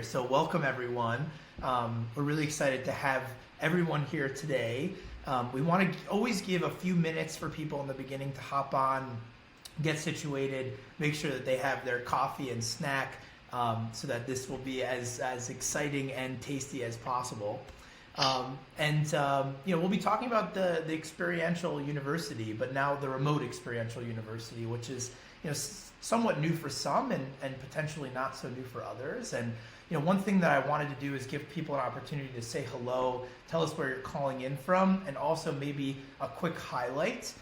So welcome everyone. We're really excited to have everyone here today. We want to always give a few minutes for people in the beginning to hop on, get situated, make sure that they have their coffee and snack so that this will be as exciting and tasty as possible. We'll be talking about the experiential university, but now the remote experiential university, which is somewhat new for some and potentially not so new for others. And one thing that I wanted to do is give people an opportunity to say hello, tell us where you're calling in from, and also maybe a quick highlight.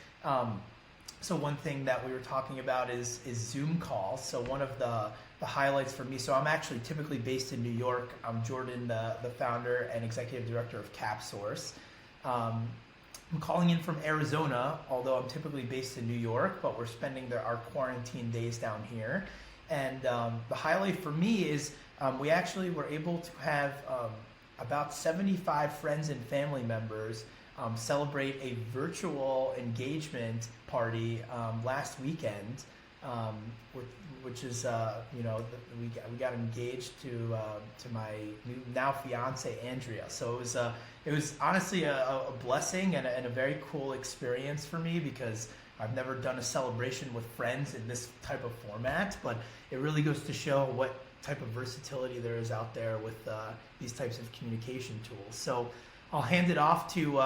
So one thing that we were talking about is Zoom calls. So one of the highlights for me, so I'm actually typically based in New York. I'm Jordan, the founder and executive director of CapSource. I'm calling in from Arizona, although I'm typically based in New York, but we're spending our quarantine days down here. And the highlight for me is we actually were able to have about 75 friends and family members celebrate a virtual engagement party last weekend, which is we got engaged to my now fiance Andrea. So it was honestly a blessing and a very cool experience for me, because I've never done a celebration with friends in this type of format, but it really goes to show what type of versatility there is out there with these types of communication tools. So I'll hand it off to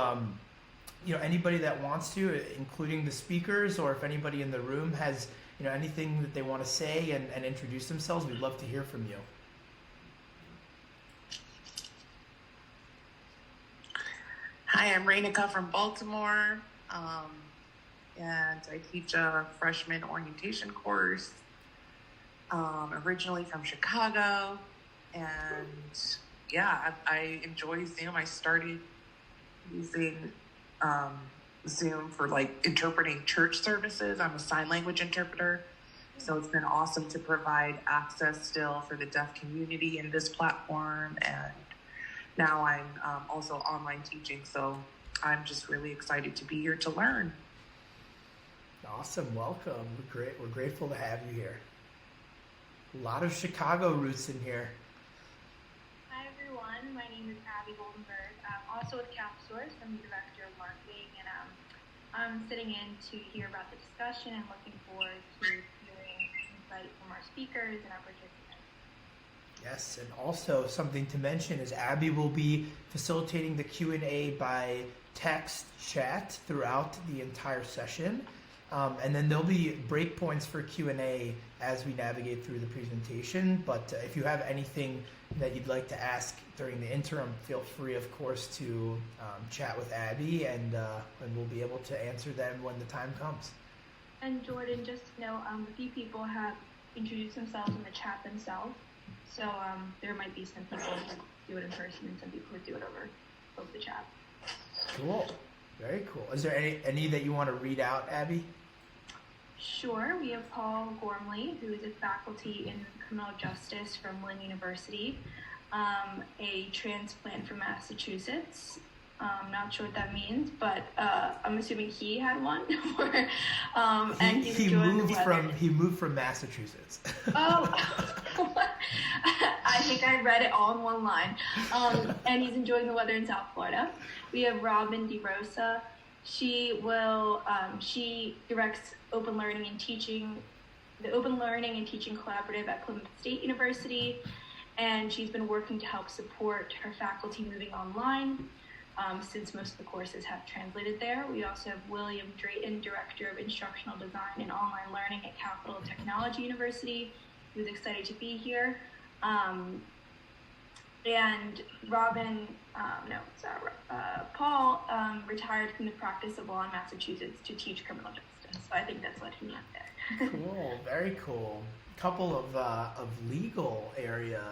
anybody that wants to, including the speakers, or if anybody in the room has anything that they want to say and introduce themselves. We'd love to hear from you. Hi, I'm Rainika from Baltimore, and I teach a freshman orientation course, originally from Chicago, and yeah, I enjoy Zoom. I started using Zoom for interpreting church services. I'm a sign language interpreter, so it's been awesome to provide access still for the deaf community in this platform. And now I'm also online teaching, so I'm just really excited to be here to learn. Awesome, welcome. We're grateful to have you here. A lot of Chicago roots in here. Hi everyone, my name is Abby Goldenberg. I'm also with CapSource. I'm the Director of Marketing, and I'm sitting in to hear about the discussion and looking forward to hearing insight from our speakers and our participants. Yes, and also something to mention is Abby will be facilitating the Q&A by text chat throughout the entire session. And then there'll be breakpoints for Q&A as we navigate through the presentation. But if you have anything that you'd like to ask during the interim, feel free, of course, to chat with Abby, and we'll be able to answer them when the time comes. And Jordan, just to know, a few people have introduced themselves in the chat themselves. So there might be some people who do it in person and some people who do it over the chat. Cool. Very cool. Is there any that you want to read out, Abby? Sure. We have Paul Gormley, who is a faculty in criminal justice from Lynn University, a transplant from Massachusetts. Not sure what that means, but I'm assuming he had one. And he moved from Massachusetts. Oh, I think I read it all in one line. And he's enjoying the weather in South Florida. We have Robin DeRosa. She directs Open Learning and Teaching, the Open Learning and Teaching Collaborative at Plymouth State University, and she's been working to help support her faculty moving online since most of the courses have translated there. We also have William Drayton, Director of Instructional Design and Online Learning at Capital Technology University, who's excited to be here. And Paul retired from the practice of law in Massachusetts to teach criminal justice. So I think that's what he meant there. Cool, very cool. Couple of legal area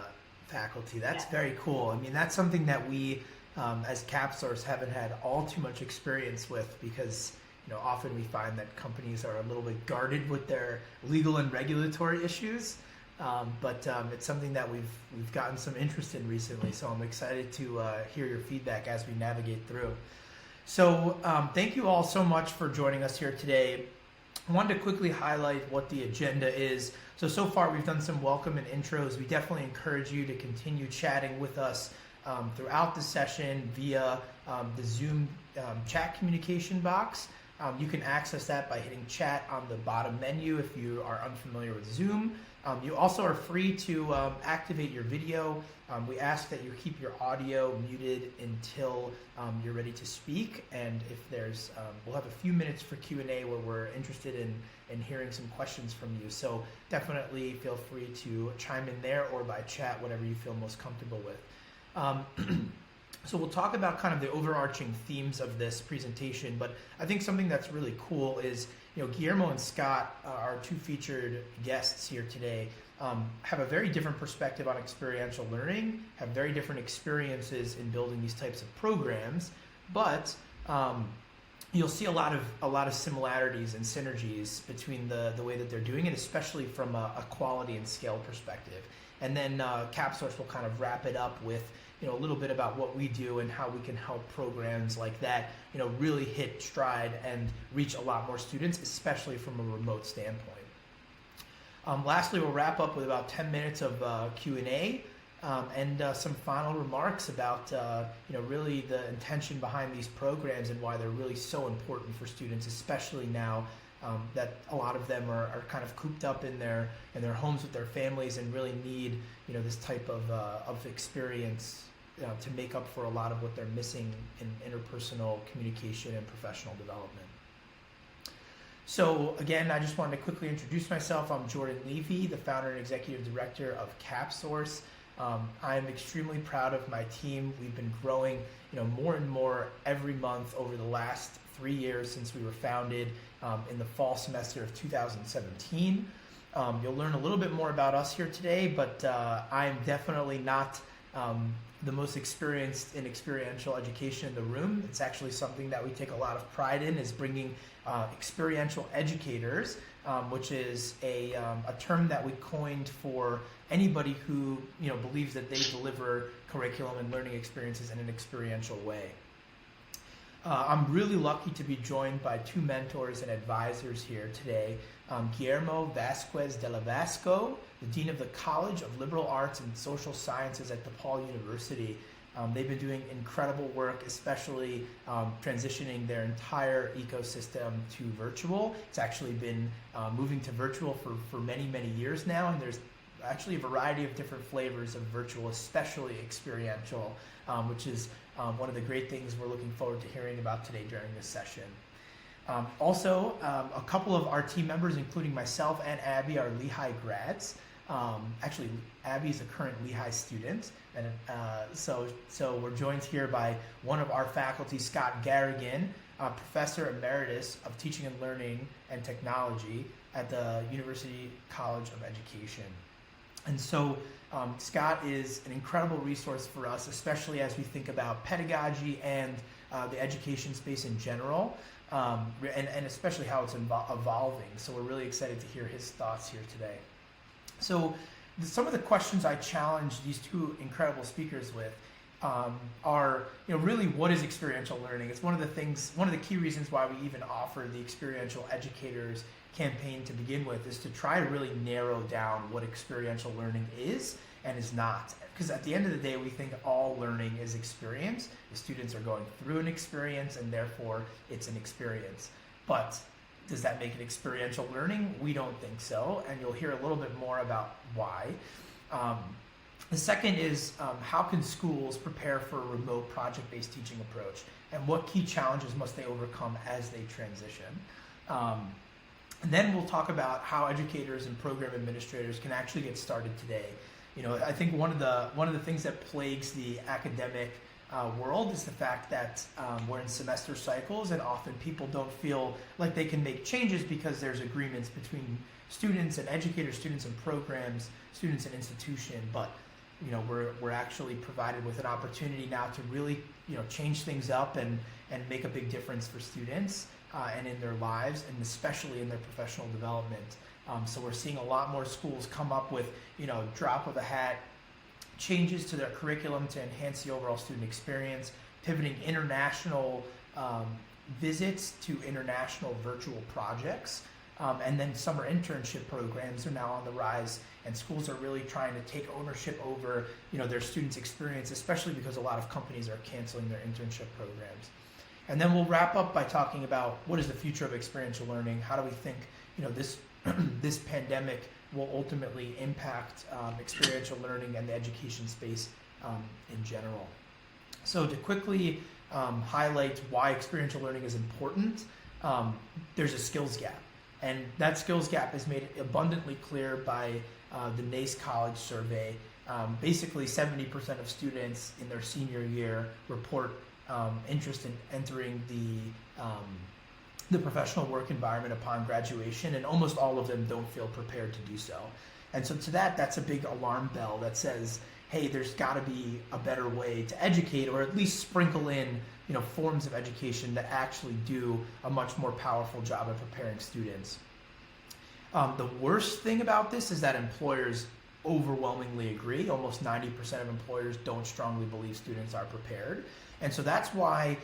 faculty. That's very cool. I mean, that's something that we, as CapSource, haven't had all too much experience with, because often we find that companies are a little bit guarded with their legal and regulatory issues. But it's something that we've gotten some interest in recently, so I'm excited to hear your feedback as we navigate through. So thank you all so much for joining us here today. I wanted to quickly highlight what the agenda is. So far we've done some welcome and intros. We definitely encourage you to continue chatting with us throughout the session via the Zoom chat communication box. You can access that by hitting chat on the bottom menu if you are unfamiliar with Zoom. You also are free to activate your video. We ask that you keep your audio muted until you're ready to speak. And if there's, we'll have a few minutes for Q&A where we're interested in hearing some questions from you. So definitely feel free to chime in there or by chat, whatever you feel most comfortable with. So we'll talk about kind of the overarching themes of this presentation, but I think something that's really cool is, Guillermo and Scott, our two featured guests here today, have a very different perspective on experiential learning, have very different experiences in building these types of programs, but you'll see a lot of similarities and synergies between the way that they're doing it, especially from a quality and scale perspective. And then CapSource will kind of wrap it up with a little bit about what we do and how we can help programs like that, really hit stride and reach a lot more students, especially from a remote standpoint. Lastly, we'll wrap up with about 10 minutes of Q&A and some final remarks about, really the intention behind these programs and why they're really so important for students, especially now that a lot of them are kind of cooped up in their homes with their families and really need this type of experience to make up for a lot of what they're missing in interpersonal communication and professional development. So again, I just wanted to quickly introduce myself. I'm Jordan Levy, the founder and executive director of CapSource. I'm extremely proud of my team. We've been growing more and more every month over the last 3 years since we were founded in the fall semester of 2017. You'll learn a little bit more about us here today, but I'm definitely not the most experienced in experiential education in the room. It's actually something that we take a lot of pride in, is bringing experiential educators, which is a term that we coined for anybody who believes that they deliver curriculum and learning experiences in an experiential way. I'm really lucky to be joined by two mentors and advisors here today. Guillermo Vasquez de Velasco, the Dean of the College of Liberal Arts and Social Sciences at DePaul University. They've been doing incredible work, especially transitioning their entire ecosystem to virtual. It's actually been moving to virtual for many, many years now, and there's actually a variety of different flavors of virtual, especially experiential, which is one of the great things we're looking forward to hearing about today during this session. Also, a couple of our team members, including myself and Abby, are Lehigh grads. Actually, Abby is a current Lehigh student, and so we're joined here by one of our faculty, Scott Garrigan, Professor Emeritus of Teaching and Learning and Technology at the University College of Education. And so Scott is an incredible resource for us, especially as we think about pedagogy and the education space in general, and especially how it's evolving. So we're really excited to hear his thoughts here today. So some of the questions I challenge these two incredible speakers with are, really, what is experiential learning? It's one of the key reasons why we even offer the Experiential Educators campaign to begin with, is to try to really narrow down what experiential learning is and is not. Because at the end of the day, we think all learning is experience. The students are going through an experience, and therefore it's an experience. But does that make it experiential learning? We don't think so, and you'll hear a little bit more about why. The second is how can schools prepare for a remote project-based teaching approach, and what key challenges must they overcome as they transition? And then we'll talk about how educators and program administrators can actually get started today. I think one of the things that plagues the academic world is the fact that we're in semester cycles, and often people don't feel like they can make changes because there's agreements between students and educators, students and programs, students and institution. But we're actually provided with an opportunity now to really change things up and make a big difference for students and in their lives, and especially in their professional development. So we're seeing a lot more schools come up with drop of a hat changes to their curriculum to enhance the overall student experience, pivoting international visits to international virtual projects. And then summer internship programs are now on the rise, and schools are really trying to take ownership over, their students' experience, especially because a lot of companies are canceling their internship programs. And then we'll wrap up by talking about what is the future of experiential learning. How do we think, this this pandemic will ultimately impact experiential learning and the education space in general. So to quickly highlight why experiential learning is important, there's a skills gap. And that skills gap is made abundantly clear by the NACE College survey. Basically, 70% of students in their senior year report interest in entering the professional work environment upon graduation, and almost all of them don't feel prepared to do so. And so to that's a big alarm bell that says, hey, there's got to be a better way to educate, or at least sprinkle in forms of education that actually do a much more powerful job of preparing students. The worst thing about this is that employers overwhelmingly agree. Almost 90% of employers don't strongly believe students are prepared. And so that's why,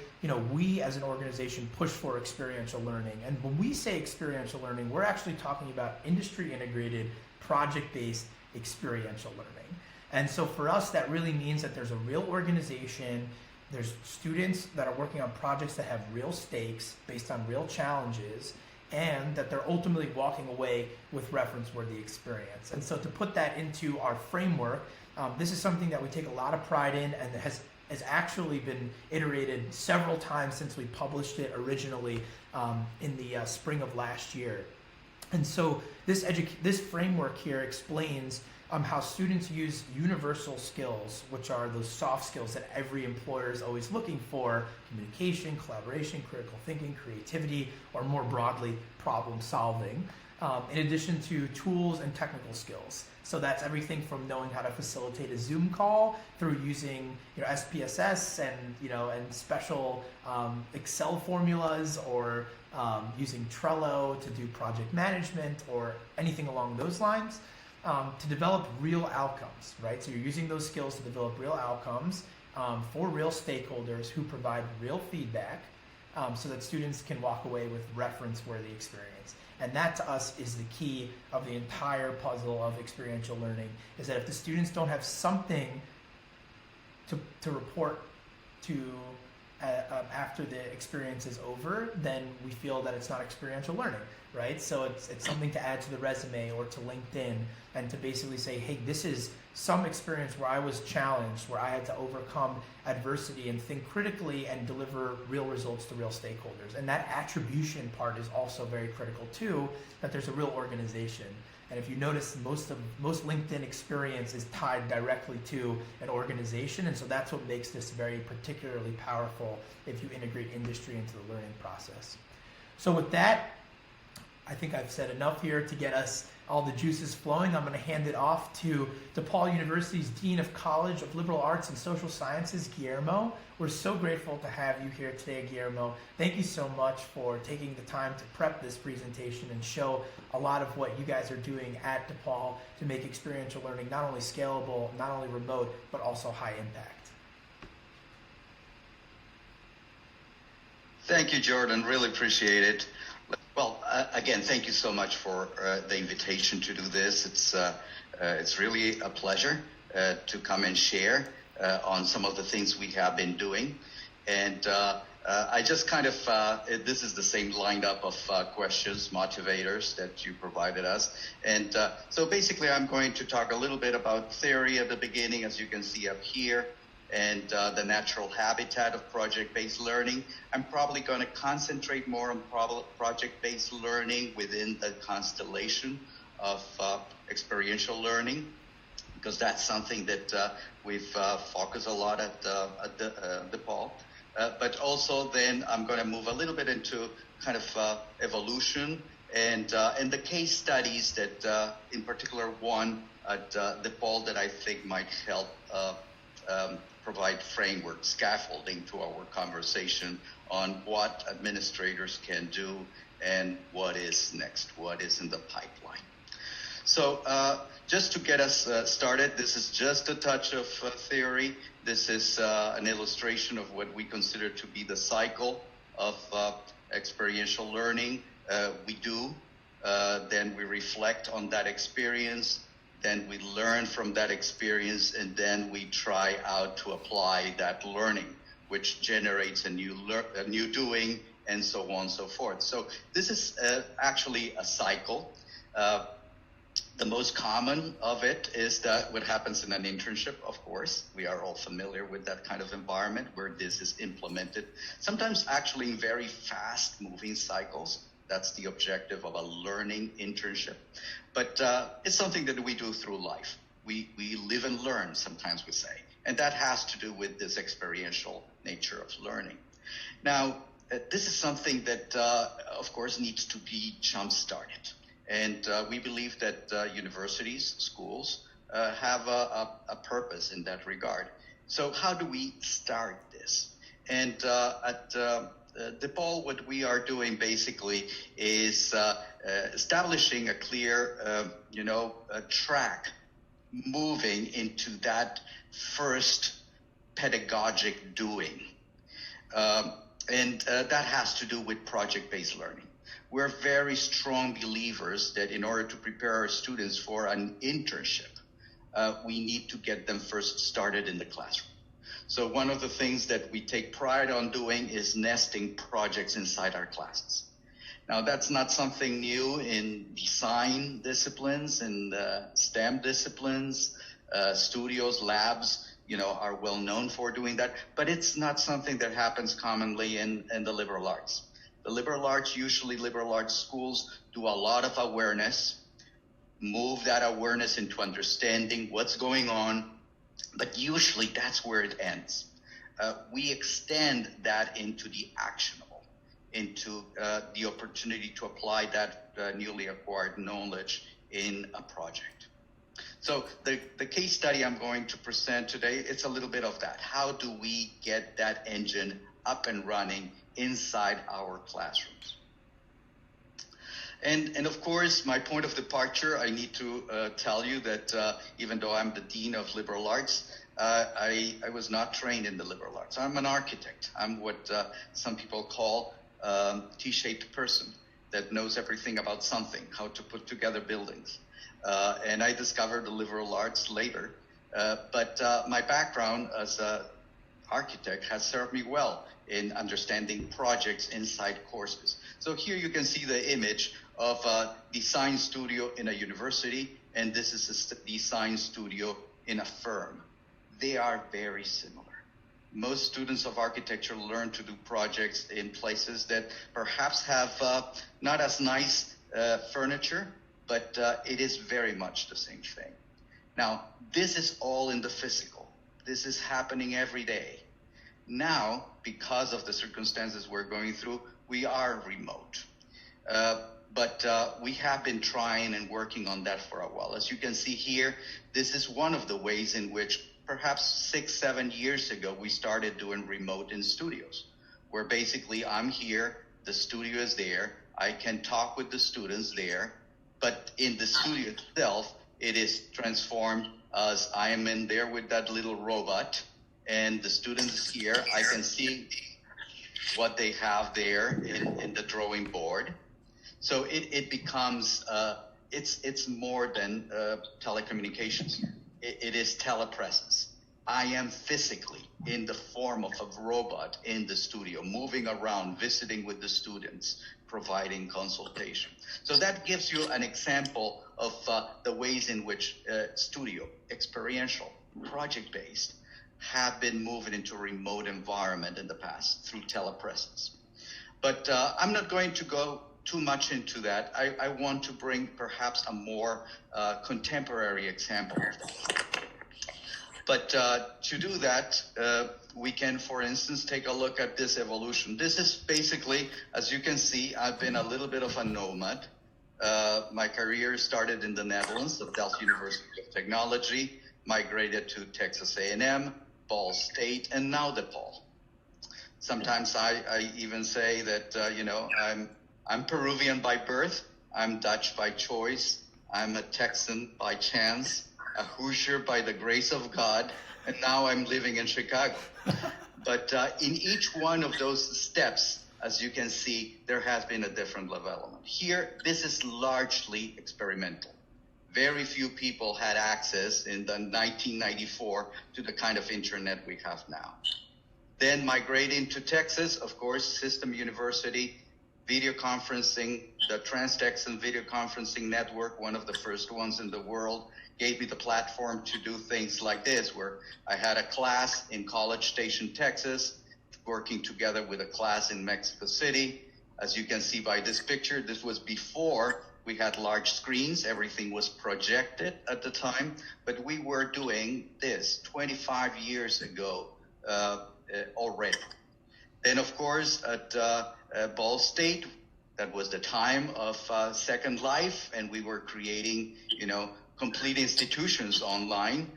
we as an organization push for experiential learning. And when we say experiential learning, we're actually talking about industry integrated, project-based experiential learning. And so for us, that really means that there's a real organization, there's students that are working on projects that have real stakes based on real challenges, and that they're ultimately walking away with reference-worthy experience. And so to put that into our framework, this is something that we take a lot of pride in, and has actually been iterated several times since we published it originally in the spring of last year. And so this framework here explains how students use universal skills, which are those soft skills that every employer is always looking for: communication, collaboration, critical thinking, creativity, or more broadly, problem solving, in addition to tools and technical skills. So that's everything from knowing how to facilitate a Zoom call through using SPSS and special Excel formulas, or using Trello to do project management, or anything along those lines. To develop real outcomes, right? So you're using those skills to develop real outcomes for real stakeholders who provide real feedback, so that students can walk away with reference-worthy experience. And that to us is the key of the entire puzzle of experiential learning, is that if the students don't have something to report to after the experience is over, then we feel that it's not experiential learning, right? So it's something to add to the resume or to LinkedIn, and to basically say, hey, this is some experience where I was challenged, where I had to overcome adversity and think critically and deliver real results to real stakeholders. And that attribution part is also very critical too, that there's a real organization. And if you notice, most LinkedIn experience is tied directly to an organization, and so that's what makes this very particularly powerful if you integrate industry into the learning process. So with that, I think I've said enough here to get us all the juices flowing. I'm going to hand it off to DePaul University's Dean of College of Liberal Arts and Social Sciences, Guillermo. We're so grateful to have you here today, Guillermo. Thank you so much for taking the time to prep this presentation and show a lot of what you guys are doing at DePaul to make experiential learning not only scalable, not only remote, but also high impact. Thank you, Jordan. Really appreciate it. Well, again, thank you so much for the invitation to do this. It's really a pleasure to come and share on some of the things we have been doing. And I just kind of, this is the same lineup of questions, motivators that you provided us. And so basically, I'm going to talk a little bit about theory at the beginning, as you can see up here, and the natural habitat of project-based learning. I'm probably going to concentrate more on project-based learning within the constellation of experiential learning, because that's something that we've focused a lot at DePaul. But also then I'm going to move a little bit into kind of evolution and the case studies that, in particular, one at DePaul that I think might help provide framework, scaffolding to our conversation on what administrators can do and what is next, what is in the pipeline. So just to get us started, this is just a touch of theory. This is an illustration of what we consider to be the cycle of experiential learning. We do then we reflect on that experience, then we learn from that experience, and then we try out to apply that learning, which generates a new doing, and so on and so forth. So this is actually a cycle. The most common of it is that what happens in an internship, of course. We are all familiar with that kind of environment where this is implemented, sometimes actually in very fast-moving cycles. That's the objective of a learning internship. But it's something that we do through life. We live and learn, sometimes we say. And that has to do with this experiential nature of learning. Now, this is something that, of course, needs to be jump-started. And we believe that universities, schools, have a purpose in that regard. So how do we start this? And at DePaul, what we are doing basically is establishing a clear, track moving into that first pedagogic doing. And that has to do with project-based learning. We're very strong believers that in order to prepare our students for an internship, we need to get them first started in the classroom. So one of the things that we take pride on doing is nesting projects inside our classes. Now, that's not something new in design disciplines and STEM disciplines. Studios, labs, are well known for doing that, but it's not something that happens commonly in the liberal arts. The liberal arts, usually liberal arts schools, do a lot of awareness, move that awareness into understanding what's going on, but usually that's where it ends. We extend that into the actionable, into the opportunity to apply that newly acquired knowledge in a project. So the case study I'm going to present today, it's a little bit of that. How do we get that engine up and running inside our classrooms? And of course, my point of departure, I need to tell you that even though I'm the Dean of Liberal Arts, I was not trained in the liberal arts. I'm an architect. I'm what some people call T-shaped person that knows everything about something, how to put together buildings. And I discovered the liberal arts later. But my background as an architect has served me well in understanding projects inside courses. So here you can see the image of a design studio in a university, and this is a design studio in a firm. They are very similar. Most students of architecture learn to do projects in places that perhaps have not as nice furniture, but it is very much the same thing. Now, this is all in the physical. This is happening every day. Now, because of the circumstances we're going through, we are remote. But we have been trying and working on that for a while. As you can see here, this is one of the ways in which perhaps 6-7 years ago, we started doing remote in studios, where basically I'm here, the studio is there, I can talk with the students there, but in the studio itself, it is transformed as I am in there with that little robot, and the students here, I can see what they have there in the drawing board. So it becomes, it's more than telecommunications. It is telepresence. I am physically in the form of a robot in the studio, moving around, visiting with the students, providing consultation. So that gives you an example of the ways in which studio, experiential, project-based, have been moving into a remote environment in the past through telepresence. But I'm not going to go too much into that. I want to bring perhaps a more contemporary example of that. But to do that, we can, for instance, take a look at this evolution. This is basically, as you can see, I've been a little bit of a nomad. My career started in the Netherlands at Delft University of Technology, migrated to Texas A&M, Ball State, and now DePaul. Sometimes I even say that, I'm Peruvian by birth, I'm Dutch by choice, I'm a Texan by chance, a Hoosier by the grace of God, and now I'm living in Chicago. But in each one of those steps, as you can see, there has been a different development. Here, this is largely experimental. Very few people had access in the 1994 to the kind of internet we have now. Then migrating to Texas, of course, System University, video conferencing, the Trans-Texan Video Conferencing Network, one of the first ones in the world, gave me the platform to do things like this, where I had a class in College Station, Texas, working together with a class in Mexico City. As you can see by this picture, this was before we had large screens. Everything was projected at the time, but we were doing this 25 years ago already. Then, of course, at Ball State, that was the time of Second Life, and we were creating, complete institutions online,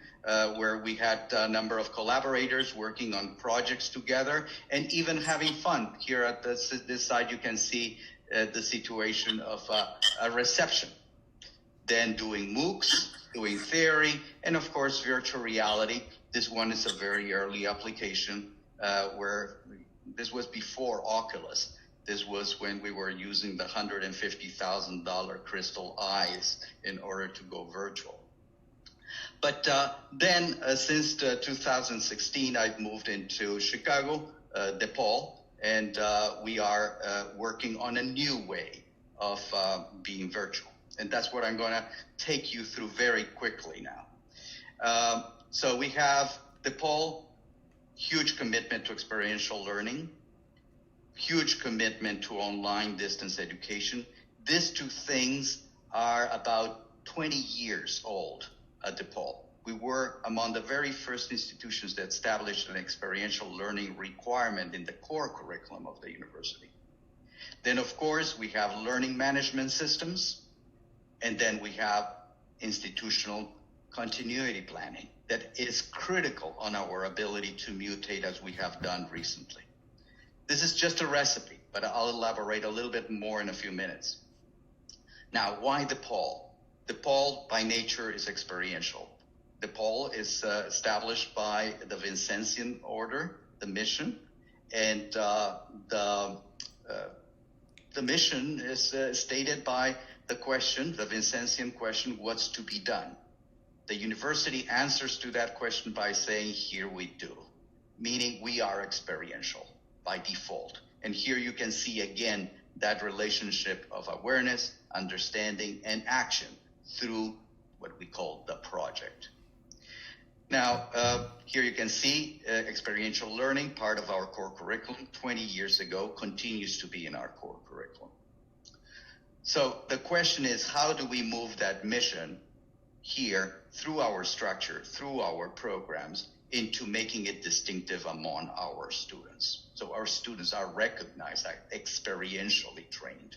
where we had a number of collaborators working on projects together and even having fun. Here at this side, you can see the situation of a reception. Then doing MOOCs, doing theory, and of course, virtual reality. This one is a very early application where this was before Oculus. This was when we were using the $150,000 crystal eyes in order to go virtual. But then, since 2016, I've moved into Chicago, DePaul, and we are working on a new way of being virtual. And that's what I'm going to take you through very quickly now. So we have DePaul, huge commitment to experiential learning, huge commitment to online distance education. These two things are about 20 years old at DePaul. We were among the very first institutions that established an experiential learning requirement in the core curriculum of the university. Then, of course, we have learning management systems, and then we have institutional continuity planning that is critical on our ability to mutate as we have done recently. This is just a recipe, but I'll elaborate a little bit more in a few minutes. Now, why DePaul? DePaul, by nature, is experiential. DePaul is established by the Vincentian Order, the mission, and the mission is stated by the question, the Vincentian question, what's to be done? The university answers to that question by saying, here we do, meaning we are experiential by default. And here you can see again that relationship of awareness, understanding, and action through what we call the project. Now, here you can see experiential learning, part of our core curriculum 20 years ago, continues to be in our core curriculum. So the question is, how do we move that mission here through our structure, through our programs, into making it distinctive among our students? So our students are recognized, are experientially trained.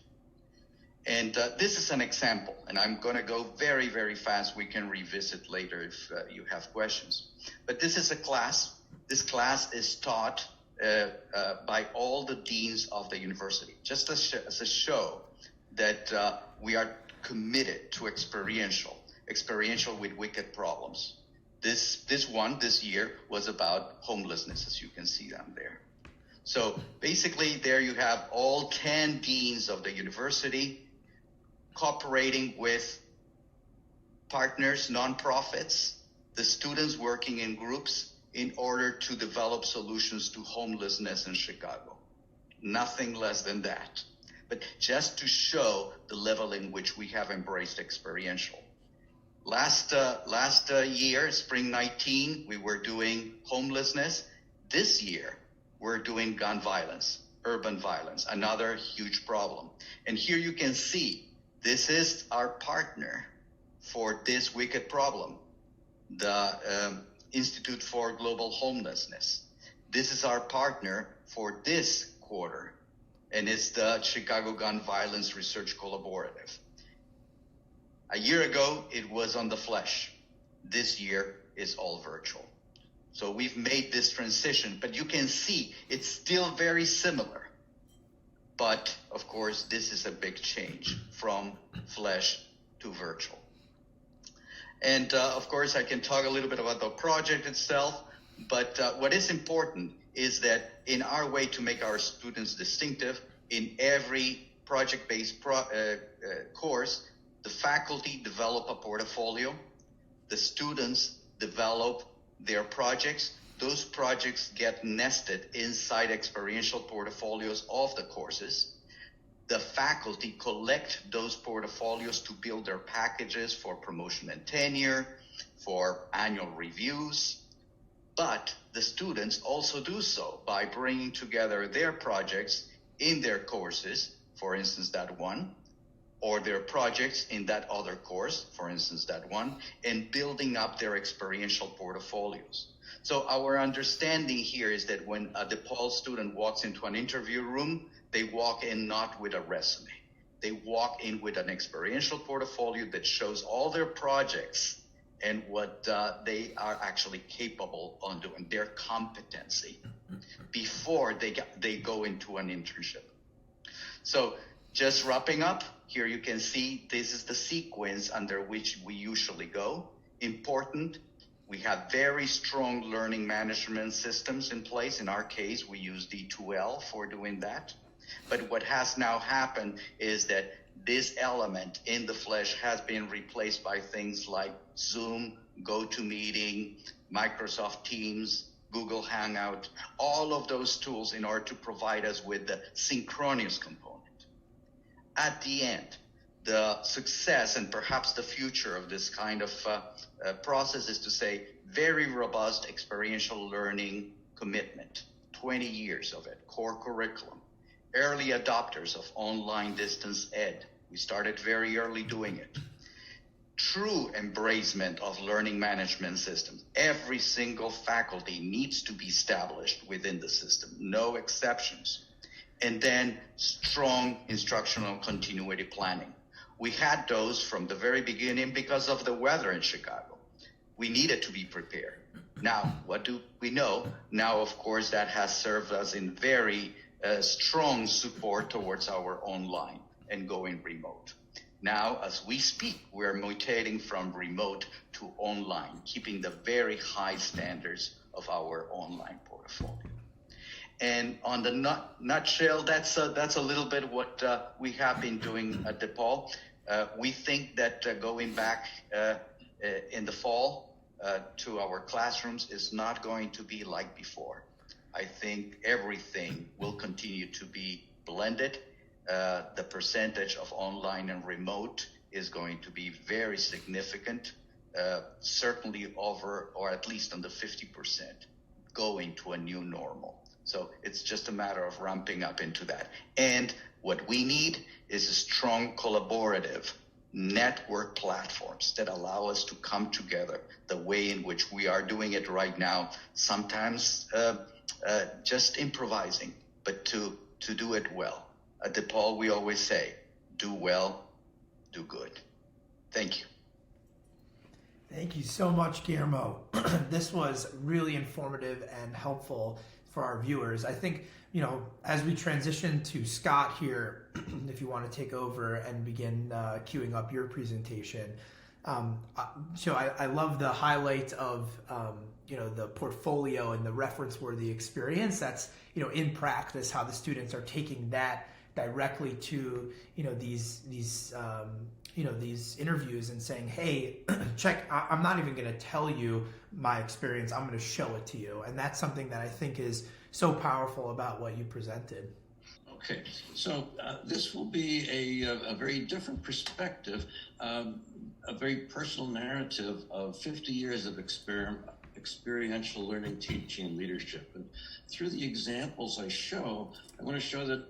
And this is an example, and I'm going to go very, very fast. We can revisit later if you have questions. But this is a class. This class is taught by all the deans of the university, just as a show that we are committed to experiential with wicked problems. This year was about homelessness, as you can see down there. So basically there you have all 10 deans of the university cooperating with partners, nonprofits, the students working in groups in order to develop solutions to homelessness in Chicago. Nothing less than that. But just to show the level in which we have embraced experiential. Last year, spring 19, we were doing homelessness. This year, we're doing gun violence, urban violence, another huge problem. And here you can see, this is our partner for this wicked problem, the Institute for Global Homelessness. This is our partner for this quarter, and it's the Chicago Gun Violence Research Collaborative. A year ago, it was on the flesh. This year is all virtual. So we've made this transition, but you can see it's still very similar. But of course, this is a big change from flesh to virtual. And of course, I can talk a little bit about the project itself. But what is important is that in our way to make our students distinctive, in every project-based course, the faculty develop a portfolio, the students develop their projects. Those projects get nested inside experiential portfolios of the courses. The faculty collect those portfolios to build their packages for promotion and tenure, for annual reviews. But the students also do so by bringing together their projects in their courses, for instance, that one, or their projects in that other course, for instance, that one, and building up their experiential portfolios. So our understanding here is that when a DePaul student walks into an interview room, they walk in not with a resume. They walk in with an experiential portfolio that shows all their projects and what they are actually capable of doing, their competency, before they go into an internship. So just wrapping up, here you can see this is the sequence under which we usually go. Important, we have very strong learning management systems in place. In our case, we use D2L for doing that. But what has now happened is that this element in the flesh has been replaced by things like Zoom, GoToMeeting, Microsoft Teams, Google Hangout, all of those tools in order to provide us with the synchronous component. At the end, the success and perhaps the future of this kind of process is to say very robust experiential learning commitment, 20 years of it, core curriculum, early adopters of online distance ed. We started very early doing it. True embracement of learning management systems. Every single faculty needs to be established within the system, no exceptions. And then strong instructional continuity planning. We had those from the very beginning because of the weather in Chicago. We needed to be prepared. Now, what do we know? Now, of course, that has served us in very strong support towards our online and going remote. Now, as we speak, we're mutating from remote to online, keeping the very high standards of our online portfolio. And on the nutshell, that's a little bit what we have been doing at DePaul. We think that going back in the fall to our classrooms is not going to be like before. I think everything will continue to be blended. The percentage of online and remote is going to be very significant, certainly over or at least on the 50%, going to a new normal. So it's just a matter of ramping up into that. And what we need is a strong collaborative network platforms that allow us to come together the way in which we are doing it right now, sometimes just improvising, but to do it well. At DePaul, we always say, do well, do good. Thank you. Thank you so much, Guillermo. This was really informative and helpful for our viewers. I think, as we transition to Scott here, if you want to take over and begin queuing up your presentation. So I love the highlight of, the portfolio and the reference-worthy experience. That's, in practice, how the students are taking that directly to, these interviews and saying, hey, check, I'm not even going to tell you my experience. I'm going to show it to you. And that's something that I think is so powerful about what you presented. Okay, so this will be a very different perspective, a very personal narrative of 50 years of experiential learning, teaching, and leadership. And through the examples I show, I want to show that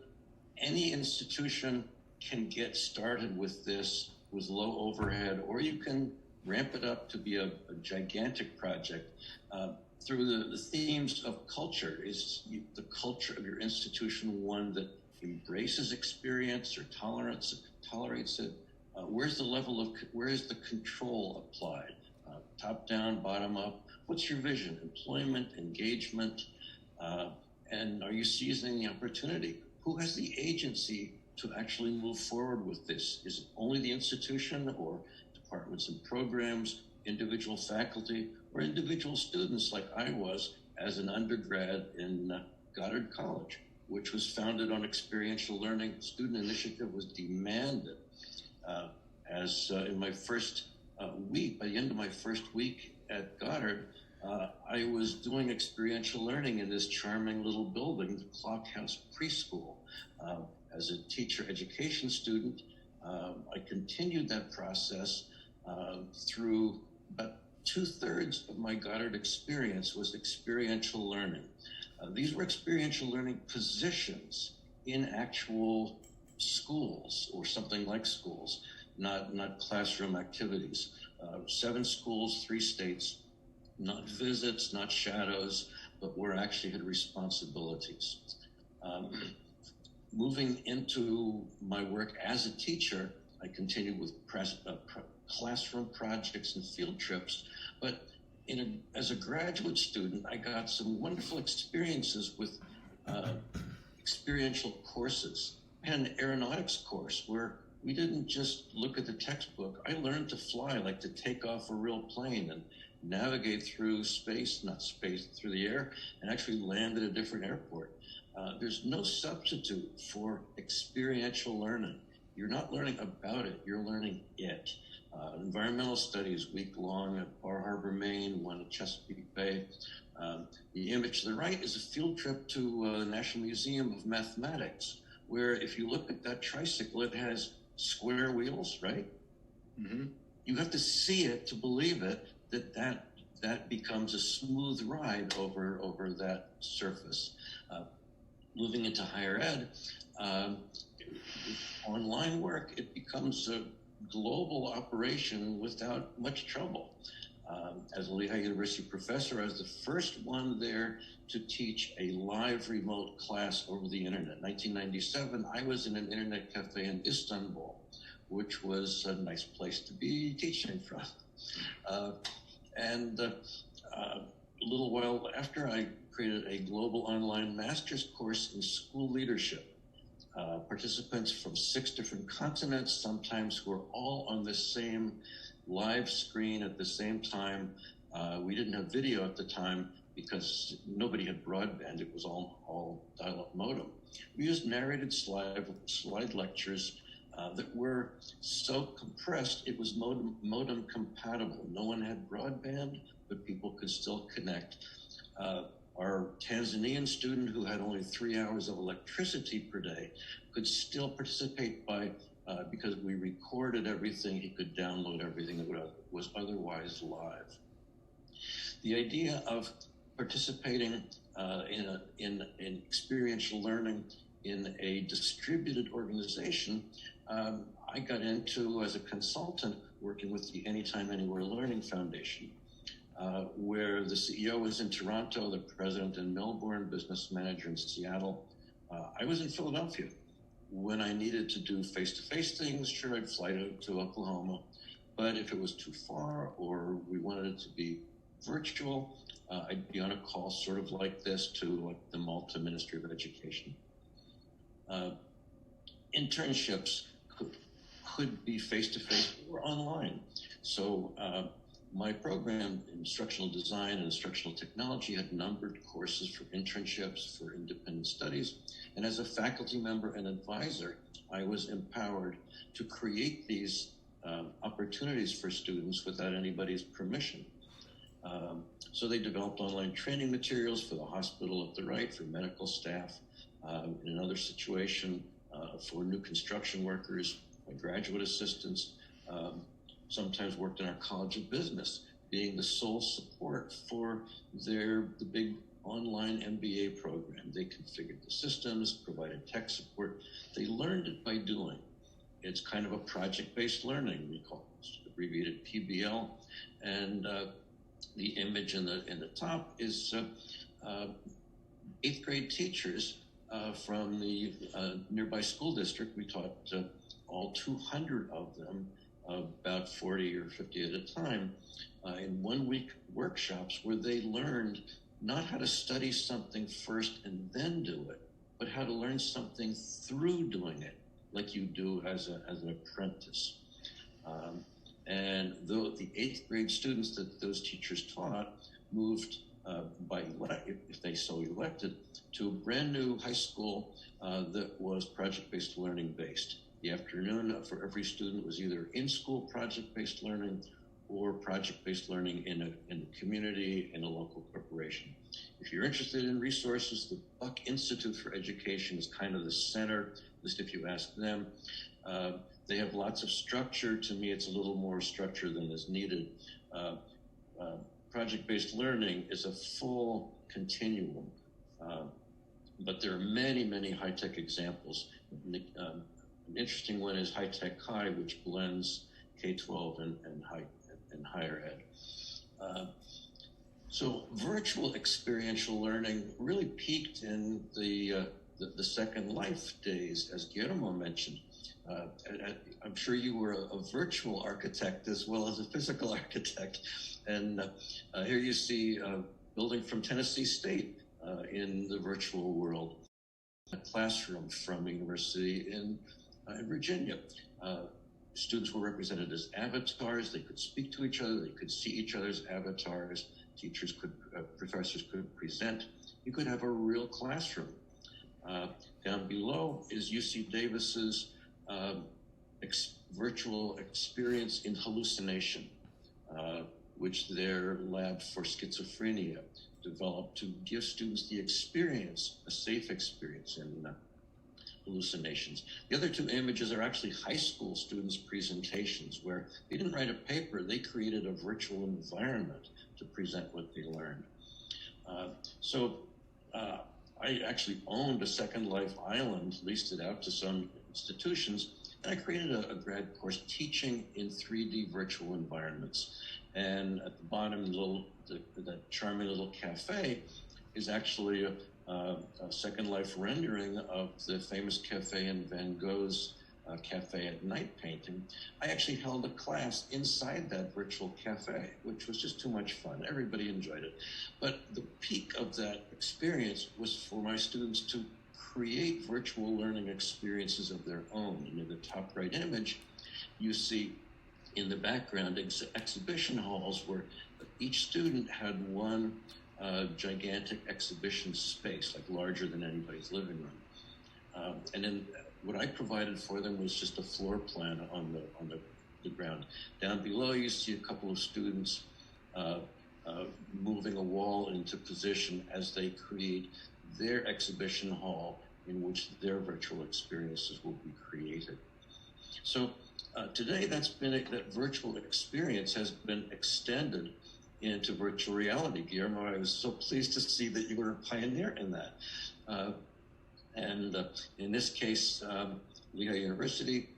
any institution can get started with this with low overhead, or you can ramp it up to be a gigantic project. Through the themes of culture, is the culture of your institution one that embraces experience or tolerates it? Where's the control applied? Top down, bottom up? What's your vision? Employment, engagement, and are you seizing the opportunity? Who has the agency to actually move forward with this? Is it only the institution, or departments and programs, individual faculty, or individual students like I was as an undergrad in Goddard College, which was founded on experiential learning. Student initiative was demanded. In my first week, by the end of my first week at Goddard, I was doing experiential learning in this charming little building, the Clock House Preschool. As a teacher education student, I continued that process through about 2/3 of my Goddard experience was experiential learning. These were experiential learning positions in actual schools or something like schools, not classroom activities. 7 schools, 3 states, not visits, not shadows, but where I actually had responsibilities. Moving into my work as a teacher, I continued with classroom projects and field trips, but as a graduate student, I got some wonderful experiences with experiential courses. I had an aeronautics course where we didn't just look at the textbook. I learned to fly, like to take off a real plane and navigate through through the air, and actually land at a different airport. There's no substitute for experiential learning. You're not learning about it, you're learning it. Environmental studies, week-long at Bar Harbor, Maine, one at Chesapeake Bay. The image to the right is a field trip to the National Museum of Mathematics, where if you look at that tricycle, it has square wheels, right? Mm-hmm. You have to see it to believe it, that becomes a smooth ride over that surface. Moving into higher ed, online work, it becomes a global operation without much trouble. As a Lehigh University professor, I was the first one there to teach a live remote class over the internet. 1997, I was in an internet cafe in Istanbul, which was a nice place to be teaching from. A little while after, I created a global online master's course in school leadership. Participants from 6 different continents, sometimes who are all on the same live screen at the same time. We didn't have video at the time because nobody had broadband. It was all dial-up modem. We used narrated slide lectures that were so compressed it was modem compatible. No one had broadband, but people could still connect. Our Tanzanian student, who had only 3 hours of electricity per day, could still participate because we recorded everything. He could download everything that was otherwise live. The idea of participating in experiential learning in a distributed organization, I got into as a consultant working with the Anytime Anywhere Learning Foundation. Where the CEO was in Toronto, the president in Melbourne, business manager in Seattle. I was in Philadelphia. When I needed to do face-to-face things, sure, I'd fly to Oklahoma. But if it was too far or we wanted it to be virtual, I'd be on a call sort of like this to the Malta Ministry of Education. Internships could be face-to-face or online. So my program, Instructional Design and Instructional Technology, had numbered courses for internships, for independent studies. And as a faculty member and advisor, I was empowered to create these opportunities for students without anybody's permission. So they developed online training materials for the hospital at the right, for medical staff. In another situation, for new construction workers, graduate assistants, sometimes worked in our College of Business, being the sole support for the big online MBA program. They configured the systems, provided tech support. They learned it by doing. It's kind of a project-based learning, we call it, abbreviated PBL. And the image in the top is 8th grade teachers from the nearby school district. We taught all 200 of them, about 40 or 50 at a time, in 1 week workshops where they learned not how to study something first and then do it, but how to learn something through doing it, like you do as an apprentice. And the 8th grade students that those teachers taught moved if they so elected, to a brand new high school that was project-based learning based. The afternoon for every student was either in-school project-based learning or project-based learning in a community, in a local corporation. If you're interested in resources, the Buck Institute for Education is kind of the center, at least if you ask them. They have lots of structure. To me, it's a little more structure than is needed. Project-based learning is a full continuum, but there are many, many high-tech examples. An interesting one is High-Tech High, which blends K-12 and higher ed. So virtual experiential learning really peaked in the Second Life days, as Guillermo mentioned. I'm sure you were a virtual architect as well as a physical architect. And here you see a building from Tennessee State in the virtual world, a classroom from a university in Virginia. Students were represented as avatars. They could speak to each other. They could see each other's avatars. Professors could present. You could have a real classroom. Down below is UC Davis's virtual experience in hallucination, which their lab for schizophrenia developed to give students the experience, a safe experience in hallucinations. The other two images are actually high school students' presentations where they didn't write a paper, they created a virtual environment to present what they learned. I actually owned a Second Life island, leased it out to some institutions, and I created a grad course teaching in 3D virtual environments. And at the bottom, that charming little cafe is actually a Second Life rendering of the famous cafe in Van Gogh's Cafe at Night painting. I actually held a class inside that virtual cafe, which was just too much fun. Everybody enjoyed it. But the peak of that experience was for my students to create virtual learning experiences of their own. And in the top right image, you see in the background exhibition halls where each student had one gigantic exhibition space, like larger than anybody's living room. And then what I provided for them was just a floor plan on the ground. Down below, you see a couple of students moving a wall into position as they create their exhibition hall in which their virtual experiences will be created. So today, that virtual experience has been extended into virtual reality. Guillermo, I was so pleased to see that you were a pioneer in that. In this case, Lehigh University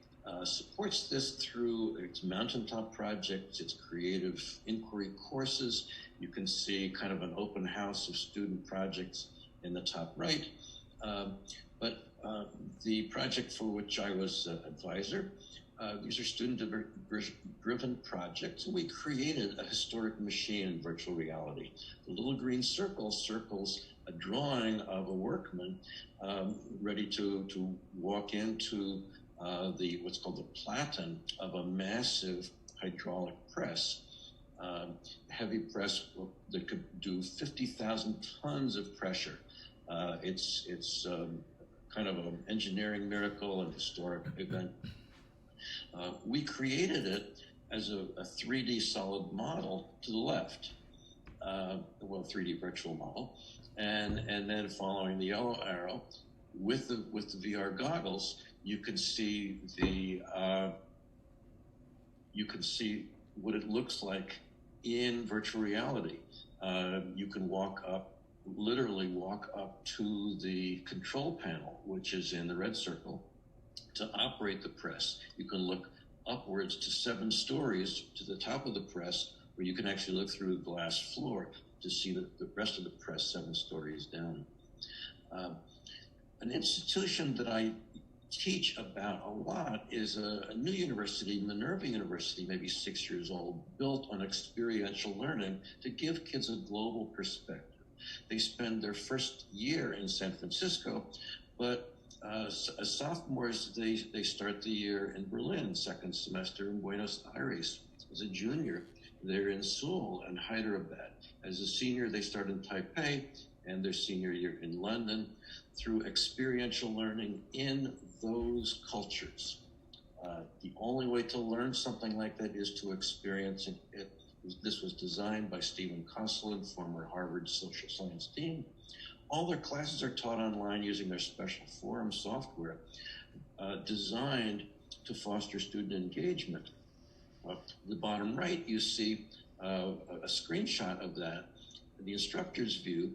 supports this through its mountaintop projects, its creative inquiry courses. You can see kind of an open house of student projects in the top right. But the project for which I was advisor, these are student-driven projects, and we created a historic machine in virtual reality. The little green circle circles a drawing of a workman ready to walk into what's called the platen of a massive hydraulic press, heavy press that could do 50,000 tons of pressure. It's kind of an engineering miracle and historic event. We created it as a 3D solid model to the left, 3D virtual model, and then following the yellow arrow with the VR goggles, you can see what it looks like in virtual reality. You can literally walk up to the control panel, which is in the red circle, to operate the press. You can look upwards to 7 stories to the top of the press, where you can actually look through a glass floor to see the rest of the press 7 stories down. An institution that I teach about a lot is a new university, Minerva University, maybe 6 years old, built on experiential learning to give kids a global perspective. They spend their first year in San Francisco, but as sophomores, they start the year in Berlin, second semester in Buenos Aires. As a junior, they're in Seoul and Hyderabad. As a senior, they start in Taipei and their senior year in London through experiential learning in those cultures. The only way to learn something like that is to experience it. This was designed by Stephen Kosslin, former Harvard social science dean. All their classes are taught online using their special forum software designed to foster student engagement. The bottom right, you see a screenshot of that, the instructor's view,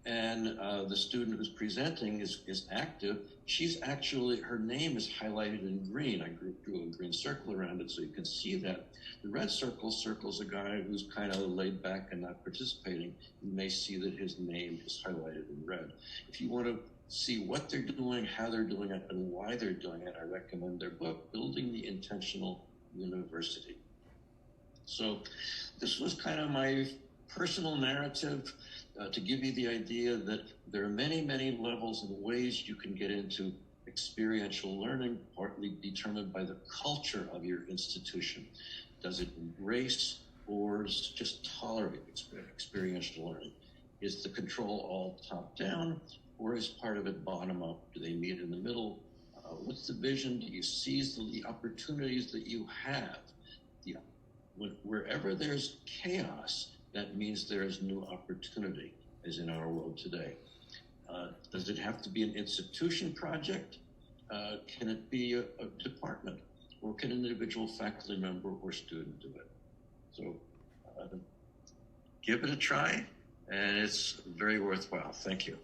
and the student who's presenting is active. She's actually, her name is highlighted in green. I drew a green circle around it so you can see that. The red circle circles a guy who's kind of laid back and not participating. You may see that his name is highlighted in red. If you want to see what they're doing, how they're doing it, and why they're doing it, I recommend their book, Building the Intentional University. So this was kind of my personal narrative to give you the idea that there are many, many levels and ways you can get into experiential learning, partly determined by the culture of your institution. Does it embrace or just tolerate experiential learning? Is the control all top down, or is part of it bottom up? Do they meet in the middle? What's the vision? Do you seize the opportunities that you have? Wherever there's chaos, that means there is new opportunity, as in our world today. Does it have to be an institution project? Can it be a department? Or can an individual faculty member or student do it? So give it a try, and it's very worthwhile. Thank you.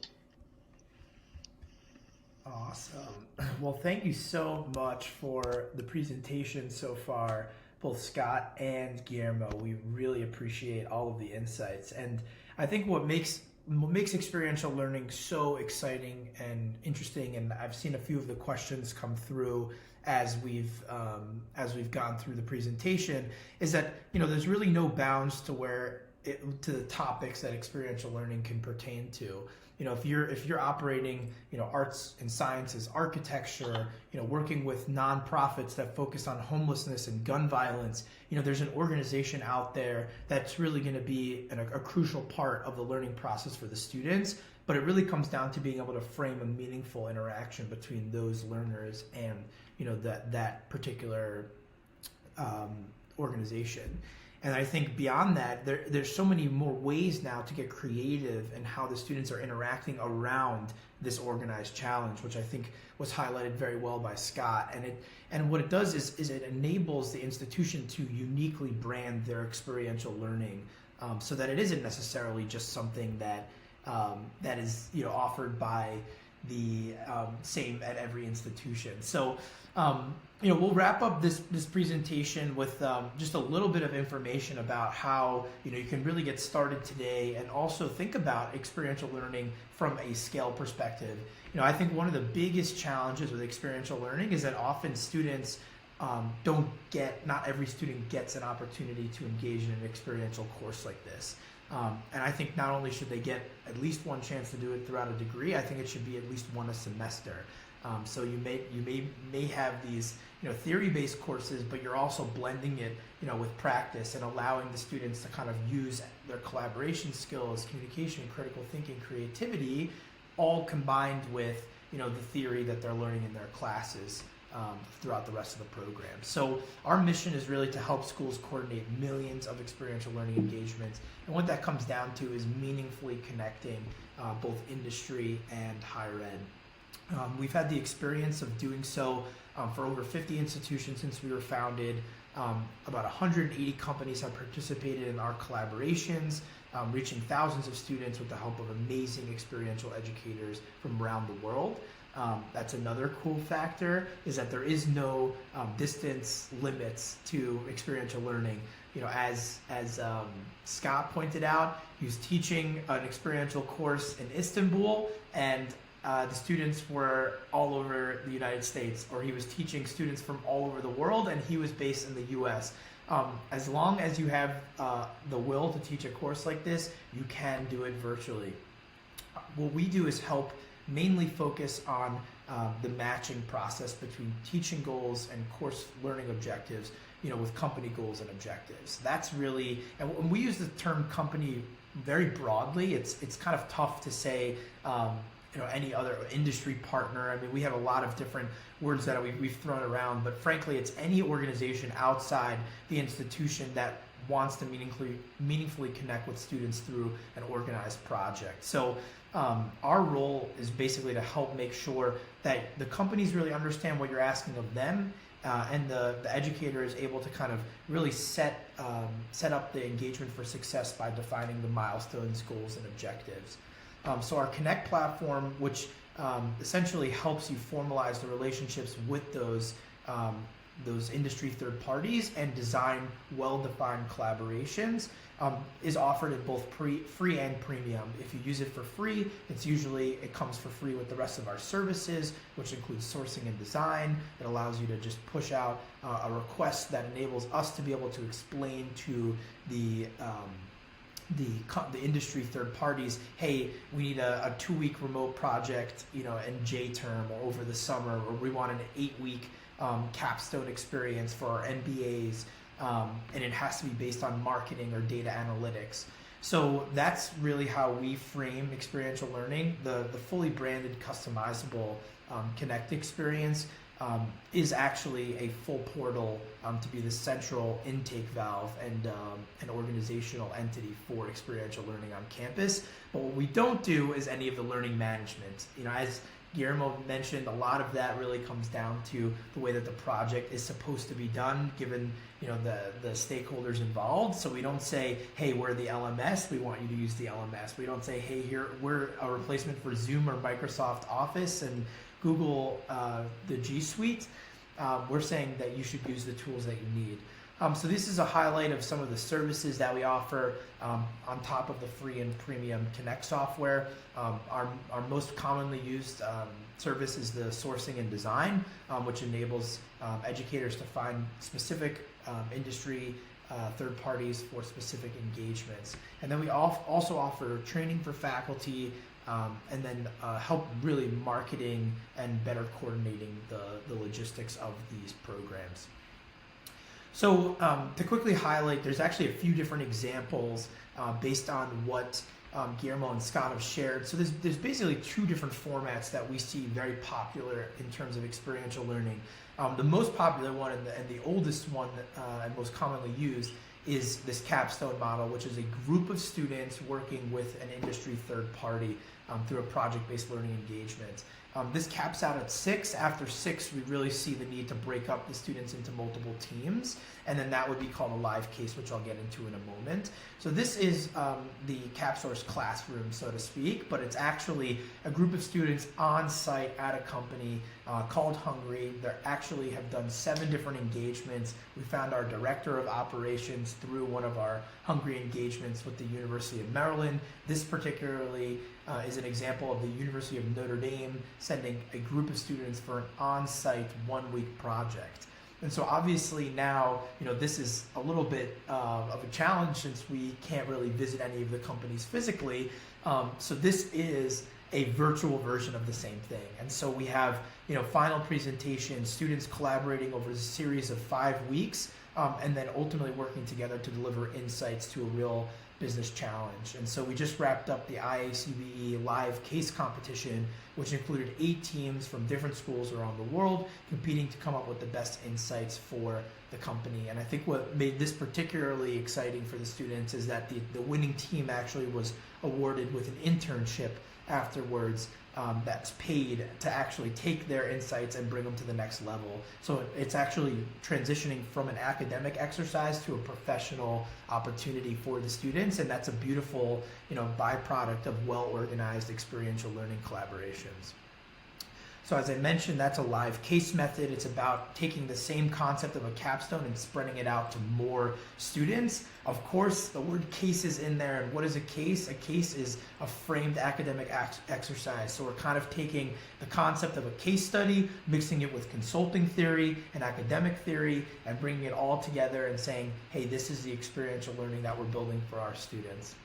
Awesome. Well, thank you so much for the presentation so far, both Scott and Guillermo. We really appreciate all of the insights. And I think what makes experiential learning so exciting and interesting, and I've seen a few of the questions come through as we've gone through the presentation, is that there's really no bounds to to the topics that experiential learning can pertain to. If you're operating, arts and sciences, architecture, working with nonprofits that focus on homelessness and gun violence, there's an organization out there that's really going to be a crucial part of the learning process for the students. But it really comes down to being able to frame a meaningful interaction between those learners and that particular organization. And I think beyond that, there's so many more ways now to get creative in how the students are interacting around this organized challenge, which I think was highlighted very well by Scott. And what it does is it enables the institution to uniquely brand their experiential learning, so that it isn't necessarily just something that is offered by the same at every institution. So we'll wrap up this presentation with just a little bit of information about how you can really get started today and also think about experiential learning from a scale perspective. I think one of the biggest challenges with experiential learning is that often students not every student gets an opportunity to engage in an experiential course like this. And I think not only should they get at least one chance to do it throughout a degree, I think it should be at least one a semester. So you may have these theory-based courses, but you're also blending it with practice and allowing the students to kind of use their collaboration skills, communication, critical thinking, creativity, all combined with the theory that they're learning in their classes throughout the rest of the program. So our mission is really to help schools coordinate millions of experiential learning engagements. And what that comes down to is meaningfully connecting both industry and higher ed. We've had the experience of doing so for over 50 institutions since we were founded. About 180 companies have participated in our collaborations, reaching thousands of students with the help of amazing experiential educators from around the world. That's another cool factor, is that there is no distance limits to experiential learning. As Scott pointed out, he was teaching an experiential course in Istanbul, and the students were all over the United States, or he was teaching students from all over the world, and he was based in the U.S. As long as you have the will to teach a course like this, you can do it virtually. What we do is help mainly focus on the matching process between teaching goals and course learning objectives, with company goals and objectives. That's really, and we use the term company very broadly. It's kind of tough to say, any other industry partner. I mean, we have a lot of different words that we've thrown around, but frankly, it's any organization outside the institution that wants to meaningfully connect with students through an organized project. So our role is basically to help make sure that the companies really understand what you're asking of them, and the educator is able to kind of really set up the engagement for success by defining the milestones, goals, and objectives. So our Connect platform, which essentially helps you formalize the relationships with those industry third parties and design well-defined collaborations, is offered at both free and premium. If you use it for free, it comes for free with the rest of our services, which includes sourcing and design. It allows you to just push out a request that enables us to be able to explain to the industry third parties, hey, we need a 2-week remote project, in J term or over the summer, or we want an 8-week capstone experience for our MBAs, and it has to be based on marketing or data analytics. So that's really how we frame experiential learning. The fully branded, customizable Connect experience is actually a full portal to be the central intake valve and an organizational entity for experiential learning on campus. But what we don't do is any of the learning management. As Guillermo mentioned, a lot of that really comes down to the way that the project is supposed to be done, given the stakeholders involved. So we don't say, hey, we're the LMS, we want you to use the LMS. We don't say, hey, here we're a replacement for Zoom or Microsoft Office and Google the G Suite. We're saying that you should use the tools that you need. So this is a highlight of some of the services that we offer on top of the free and premium Connect software. Our most commonly used service is the sourcing and design, which enables educators to find specific industry third parties for specific engagements. And then we also offer training for faculty, and then help really marketing and better coordinating the logistics of these programs. So to quickly highlight, there's actually a few different examples based on what Guillermo and Scott have shared. So there's basically 2 different formats that we see very popular in terms of experiential learning. The most popular one and the oldest one and most commonly used is this capstone model, which is a group of students working with an industry third party through a project-based learning engagement. This caps out at 6. After 6, we really see the need to break up the students into multiple teams, and then that would be called a live case, which I'll get into in a moment. So this is the CapSource classroom, so to speak, but it's actually a group of students on site at a company called Hungry. They actually have done 7 different engagements. We found our director of operations through one of our Hungry engagements with the University of Maryland. This particularly is an example of the University of Notre Dame sending a group of students for an on-site 1-week project. And so obviously now, this is a little bit of a challenge since we can't really visit any of the companies physically. So this is a virtual version of the same thing. And so we have, final presentation, students collaborating over a series of 5 weeks, and then ultimately working together to deliver insights to a real business challenge. And so we just wrapped up the IACBE live case competition, which included 8 teams from different schools around the world competing to come up with the best insights for the company. And I think what made this particularly exciting for the students is that the winning team actually was awarded with an internship afterwards that's paid to actually take their insights and bring them to the next level. So it's actually transitioning from an academic exercise to a professional opportunity for the students, and that's a beautiful, byproduct of well-organized experiential learning collaborations. So as I mentioned, that's a live case method. It's about taking the same concept of a capstone and spreading it out to more students. Of course, the word case is in there. And what is a case? A case is a framed academic exercise. So we're kind of taking the concept of a case study, mixing it with consulting theory and academic theory, and bringing it all together and saying, hey, this is the experiential learning that we're building for our students.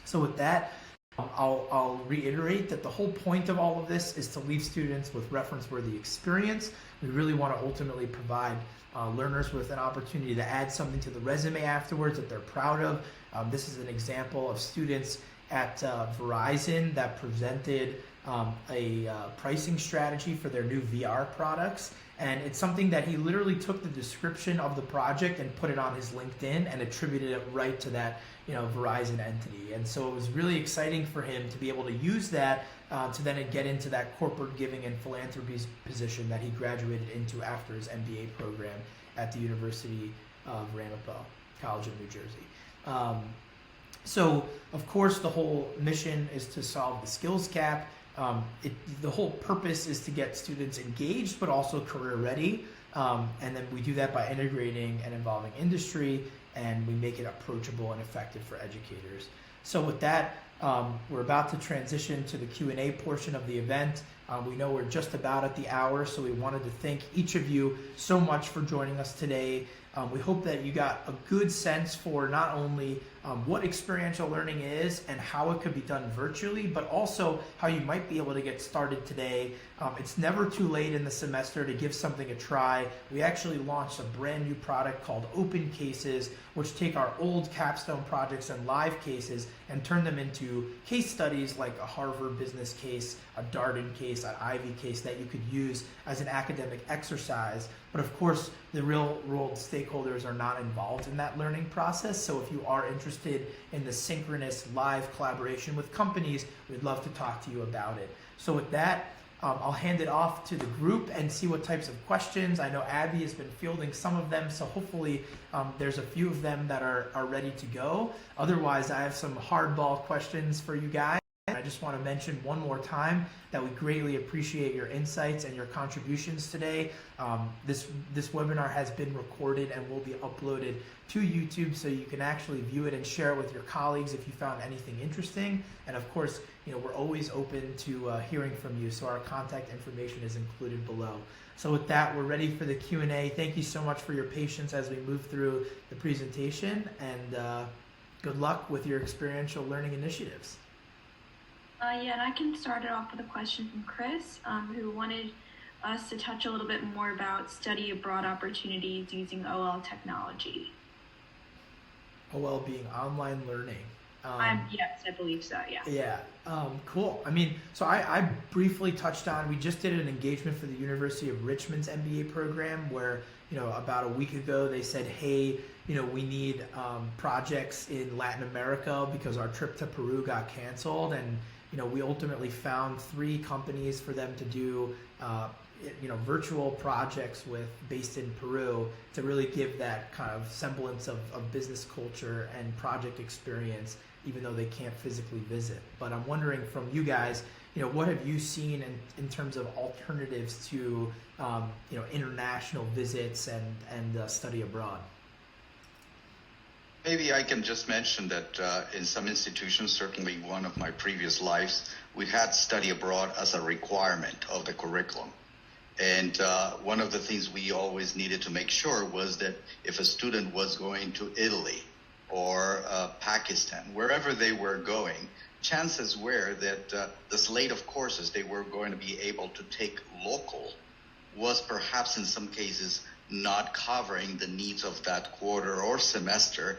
So with that, I'll reiterate that the whole point of all of this is to leave students with reference-worthy experience. We really want to ultimately provide learners with an opportunity to add something to the resume afterwards that they're proud of. This is an example of students at Verizon that presented a pricing strategy for their new VR products. And it's something that he literally took the description of the project and put it on his LinkedIn and attributed it right to that, Verizon entity. And so it was really exciting for him to be able to use that to then get into that corporate giving and philanthropy position that he graduated into after his MBA program at the University of Ramapo, College of New Jersey. So, of course, the whole mission is to solve the skills gap. The whole purpose is to get students engaged, but also career ready. And then we do that by integrating and involving industry, and we make it approachable and effective for educators. So with that, we're about to transition to the Q&A portion of the event. We know we're just about at the hour, so we wanted to thank each of you so much for joining us today. We hope that you got a good sense for not only what experiential learning is and how it could be done virtually, but also how you might be able to get started today. It's never too late in the semester to give something a try. We actually launched a brand new product called Open Cases, which take our old capstone projects and live cases and turn them into case studies like a Harvard business case, a Darden case, an Ivy case that you could use as an academic exercise. But of course, the real world stakeholders are not involved in that learning process. So if you are interested in the synchronous live collaboration with companies, we'd love to talk to you about it. So with that, I'll hand it off to the group and see what types of questions. I know Abby has been fielding some of them, so hopefully there's a few of them that are ready to go. Otherwise, I have some hardball questions for you guys. I just want to mention one more time that we greatly appreciate your insights and your contributions today. This webinar has been recorded and will be uploaded to YouTube, so you can actually view it and share it with your colleagues if you found anything interesting. And of course, we're always open to hearing from you, so our contact information is included below. So with that, we're ready for the Q&A. Thank you so much for your patience as we move through the presentation, and good luck with your experiential learning initiatives. And I can start it off with a question from Chris, who wanted us to touch a little bit more about study abroad opportunities using OL technology. OL being online learning. Yes, I believe so, yeah. Yeah, cool. I mean, so I briefly touched on, we just did an engagement for the University of Richmond's MBA program where, about a week ago they said, hey, we need projects in Latin America because our trip to Peru got canceled, and we ultimately found 3 companies for them to do, virtual projects based in Peru to really give that kind of semblance of business culture and project experience, even though they can't physically visit. But I'm wondering from you guys, what have you seen in terms of alternatives to, international visits and study abroad? Maybe I can just mention that in some institutions, certainly one of my previous lives, we had study abroad as a requirement of the curriculum. And one of the things we always needed to make sure was that if a student was going to Italy or Pakistan, wherever they were going, chances were that the slate of courses they were going to be able to take local was perhaps in some cases not covering the needs of that quarter or semester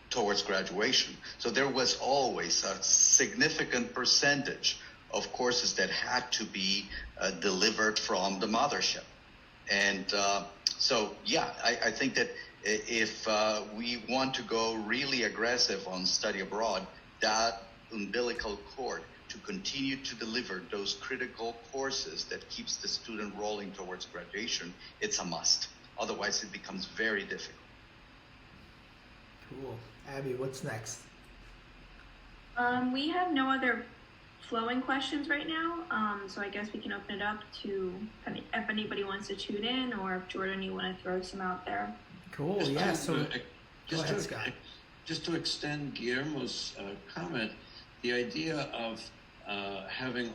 towards graduation. So there was always a significant percentage of courses that had to be delivered from the mothership. And I think that if we want to go really aggressive on study abroad, that umbilical cord to continue to deliver those critical courses that keeps the student rolling towards graduation, it's a must. Otherwise, it becomes very difficult. Cool. Abby, what's next? We have no other flowing questions right now, so I guess we can open it up to if anybody wants to tune in, or if Jordan, you want to throw some out there. Cool. Just to extend Guillermo's comment, the idea of having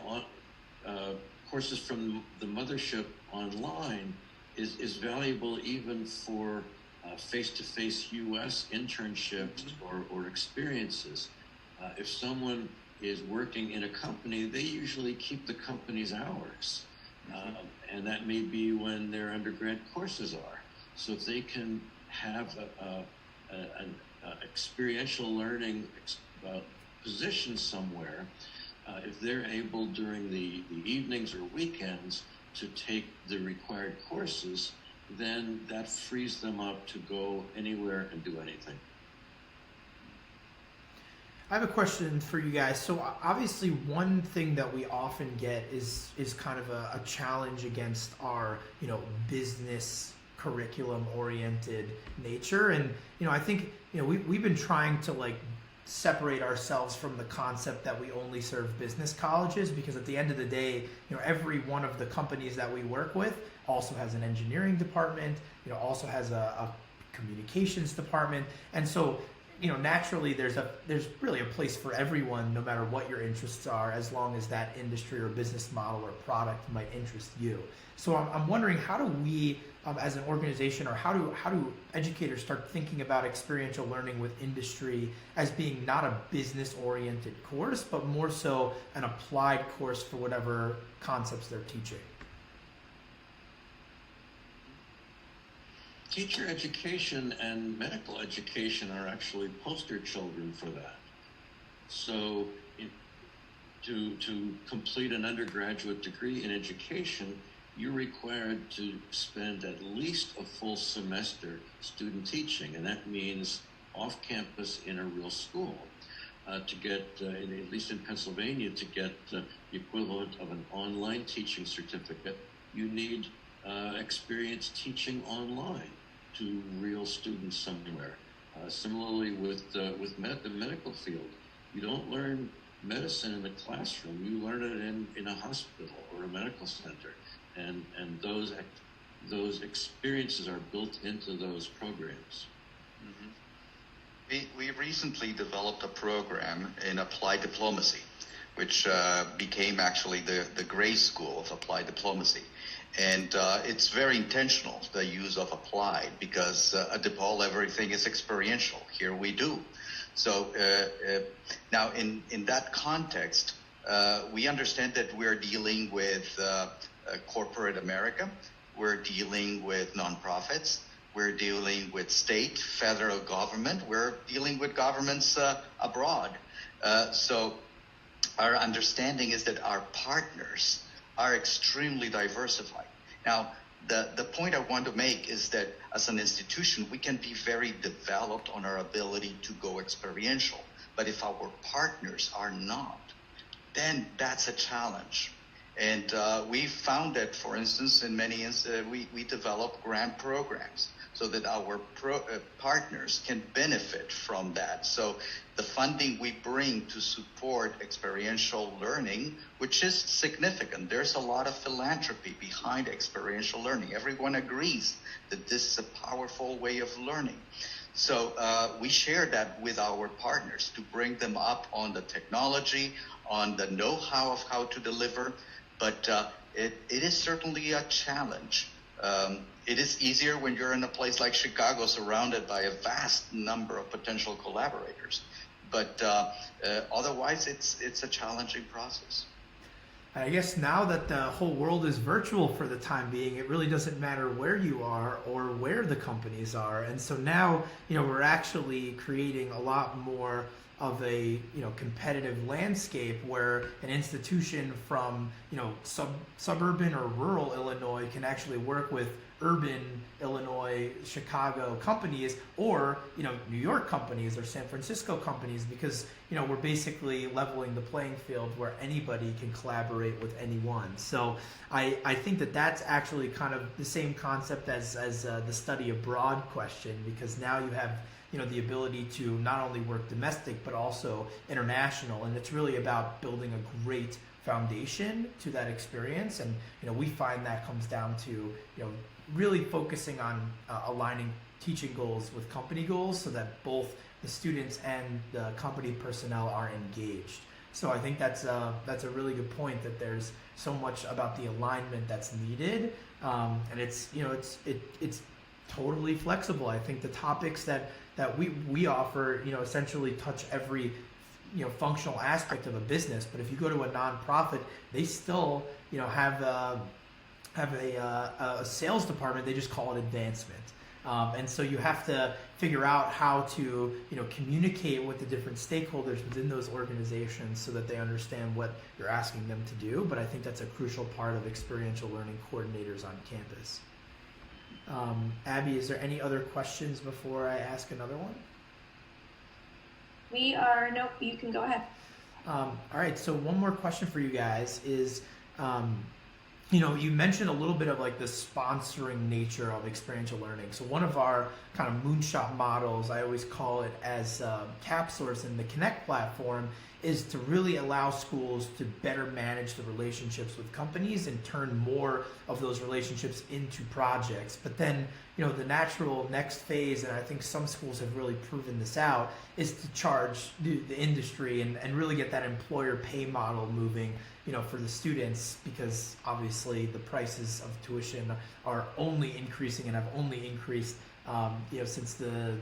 courses from the mothership online is valuable even for face-to-face U.S. internships or experiences. If someone is working in a company, they usually keep the company's hours. And that may be when their undergrad courses are. So if they can have an experiential learning position somewhere, if they're able during the evenings or weekends to take the required courses, then that frees them up to go anywhere and do anything. I have a question for you guys. So obviously one thing that we often get is kind of a challenge against our, business curriculum oriented nature. And, I think, we've been trying to separate ourselves from the concept that we only serve business colleges, because at the end of the day, every one of the companies that we work with also has an engineering department, also has a communications department. And so, naturally there's really a place for everyone, no matter what your interests are, as long as that industry or business model or product might interest you. So I'm wondering, how do we, as an organization, or how do educators start thinking about experiential learning with industry as being not a business-oriented course, but more so an applied course for whatever concepts they're teaching? Teacher education and medical education are actually poster children for that. So to complete an undergraduate degree in education, you're required to spend at least a full semester student teaching, and that means off campus in a real school. To get, at least in Pennsylvania, to get the equivalent of an online teaching certificate, you need experience teaching online to real students somewhere. Similarly with the medical field, you don't learn medicine in the classroom, you learn it in a hospital or a medical center, and those experiences are built into those programs. Mm-hmm. We recently developed a program in applied diplomacy, which became actually the Gray School of Applied Diplomacy. And it's very intentional, the use of applied, because at DePaul everything is experiential. Here we do. So now in that context, we understand that we're dealing with corporate America. We're dealing with nonprofits. We're dealing with state, federal government. We're dealing with governments abroad. So our understanding is that our partners are extremely diversified. Now, the point I want to make is that as an institution, we can be very developed on our ability to go experiential. But if our partners are not, then that's a challenge. And we found that, for instance, in many instances, we develop grant programs so that our partners can benefit from that. So the funding we bring to support experiential learning, which is significant. There's a lot of philanthropy behind experiential learning. Everyone agrees that this is a powerful way of learning. So we share that with our partners to bring them up on the technology, on the know-how of how to deliver. But it is certainly a challenge. It is easier when you're in a place like Chicago, surrounded by a vast number of potential collaborators. But otherwise, it's a challenging process. I guess now that the whole world is virtual for the time being, it really doesn't matter where you are or where the companies are. And so now, we're actually creating a lot more of a competitive landscape where an institution from suburban or rural Illinois can actually work with urban Illinois, Chicago companies, or New York companies or San Francisco companies, because we're basically leveling the playing field where anybody can collaborate with anyone. So I think that that's actually kind of the same concept as the study abroad question, because now you have the ability to not only work domestic but also international, and it's really about building a great foundation to that experience. And we find that comes down to really focusing on aligning teaching goals with company goals, so that both the students and the company personnel are engaged. So I think that's a really good point, that there's so much about the alignment that's needed, and it's totally flexible. I think the topics that we offer essentially touch every functional aspect of a business. But if you go to a nonprofit, they still have a sales department. They just call it advancement. And so you have to figure out how to, communicate with the different stakeholders within those organizations so that they understand what you're asking them to do. But I think that's a crucial part of experiential learning coordinators on campus. Abby, is there any other questions before I ask another one? Nope, you can go ahead. All right, so one more question for you guys is, you mentioned a little bit of like the sponsoring nature of experiential learning. So one of our kind of moonshot models, I always call it as CapSource and the Connect platform, is to really allow schools to better manage the relationships with companies and turn more of those relationships into projects. But then, the natural next phase, and I think some schools have really proven this out, is to charge the industry and really get that employer pay model moving, for the students, because obviously the prices of tuition are only increasing and have only increased, since the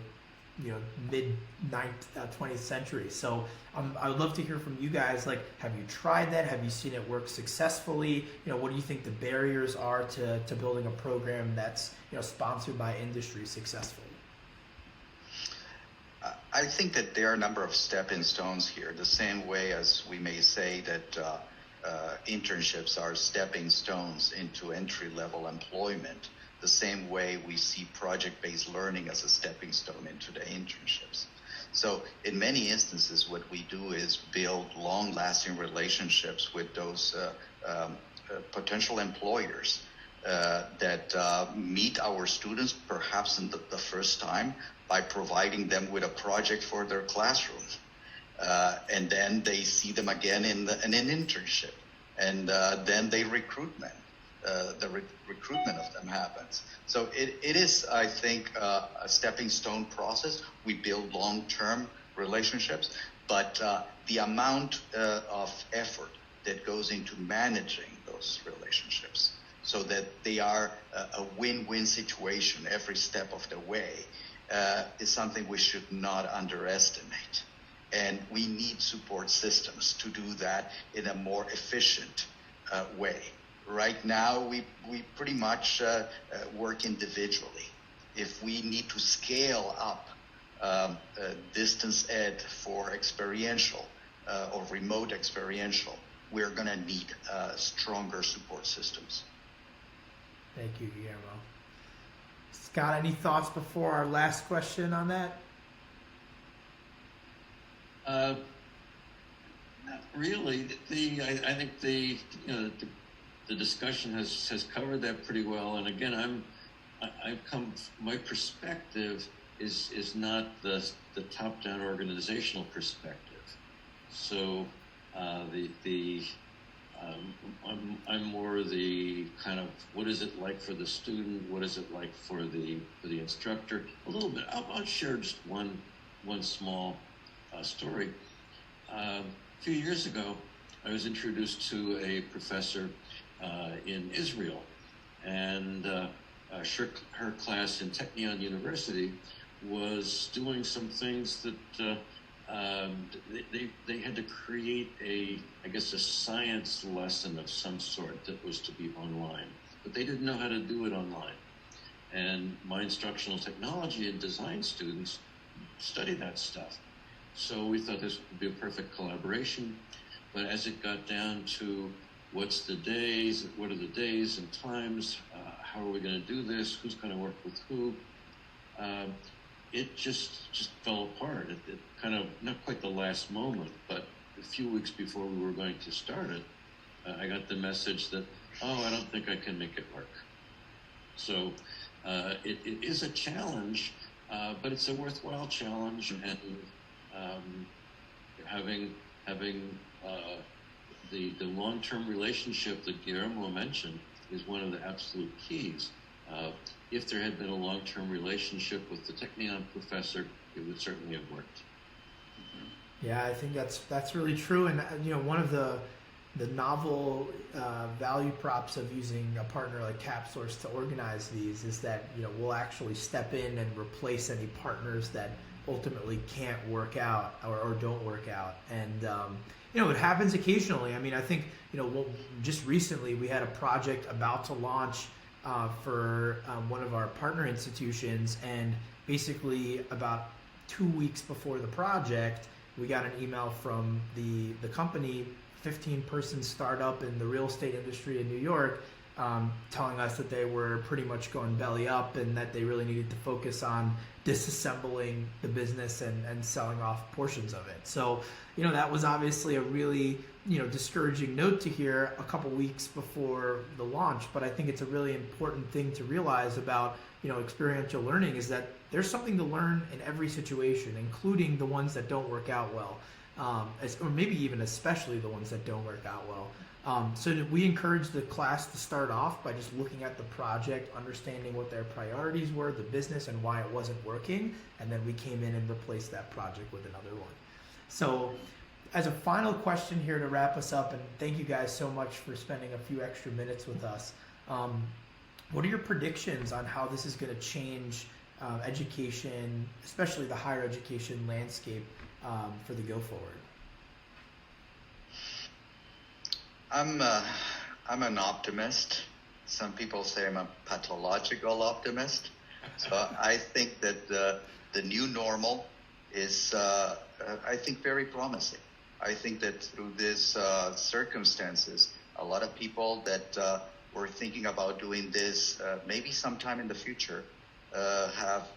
mid 20th century. So I would love to hear from you guys. Like, have you tried that? Have you seen it work successfully? What do you think the barriers are to building a program that's sponsored by industry successfully? I think that there are a number of stepping stones here, the same way as we may say that internships are stepping stones into entry-level employment. The same way we see project-based learning as a stepping stone into the internships. So in many instances, what we do is build long-lasting relationships with those potential employers that meet our students perhaps in the first time by providing them with a project for their classroom. And then they see them again in an internship. And then they recruit them. The recruitment of them happens. So it is, I think, a stepping stone process. We build long-term relationships, but the amount of effort that goes into managing those relationships so that they are a win-win situation every step of the way is something we should not underestimate. And we need support systems to do that in a more efficient way. Right now, we pretty much work individually. If we need to scale up distance ed for experiential or remote experiential, we're going to need stronger support systems. Thank you, Guillermo. Scott, any thoughts before our last question on that? Not really. I think the discussion has covered that pretty well. And again, my perspective is not the top-down organizational perspective. So I'm more the kind of, what is it like for the student? What is it like for the instructor? A little bit. I'll share just one small story. A few years ago, I was introduced to a professor in Israel, and her class in Technion University was doing some things that they had to create a science lesson of some sort that was to be online, but they didn't know how to do it online. And my instructional technology and design students study that stuff. So we thought this would be a perfect collaboration. But as it got down to what are the days and times, how are we going to do this, who's going to work with who, it just fell apart. It kind of, not quite the last moment, but a few weeks before we were going to start it, I got the message that, I don't think I can make it work. So it is a challenge, but it's a worthwhile challenge, and having the long-term relationship that Guillermo mentioned is one of the absolute keys. If there had been a long-term relationship with the Technion professor, it would certainly have worked. Yeah, I think that's really true. And one of the novel value props of using a partner like CapSource to organize these is that we'll actually step in and replace any partners that ultimately can't work out or don't work out. And it happens occasionally. I mean, I think just recently we had a project about to launch for one of our partner institutions, and basically about 2 weeks before the project, we got an email from the company, 15-person startup in the real estate industry in New York, telling us that they were pretty much going belly up and that they really needed to focus on disassembling the business and selling off portions of it. So, that was obviously a really, discouraging note to hear a couple weeks before the launch. But I think it's a really important thing to realize about, experiential learning, is that there's something to learn in every situation, including the ones that don't work out well, or maybe even especially the ones that don't work out well. So we encourage the class to start off by just looking at the project, understanding what their priorities were, the business, and why it wasn't working, and then we came in and replaced that project with another one. So as a final question here to wrap us up, and thank you guys so much for spending a few extra minutes with us, what are your predictions on how this is going to change education, especially the higher education landscape, for the go forward? I'm an optimist. Some people say I'm a pathological optimist. So I think that the new normal is, I think, very promising. I think that through these circumstances, a lot of people that were thinking about doing this maybe sometime in the future have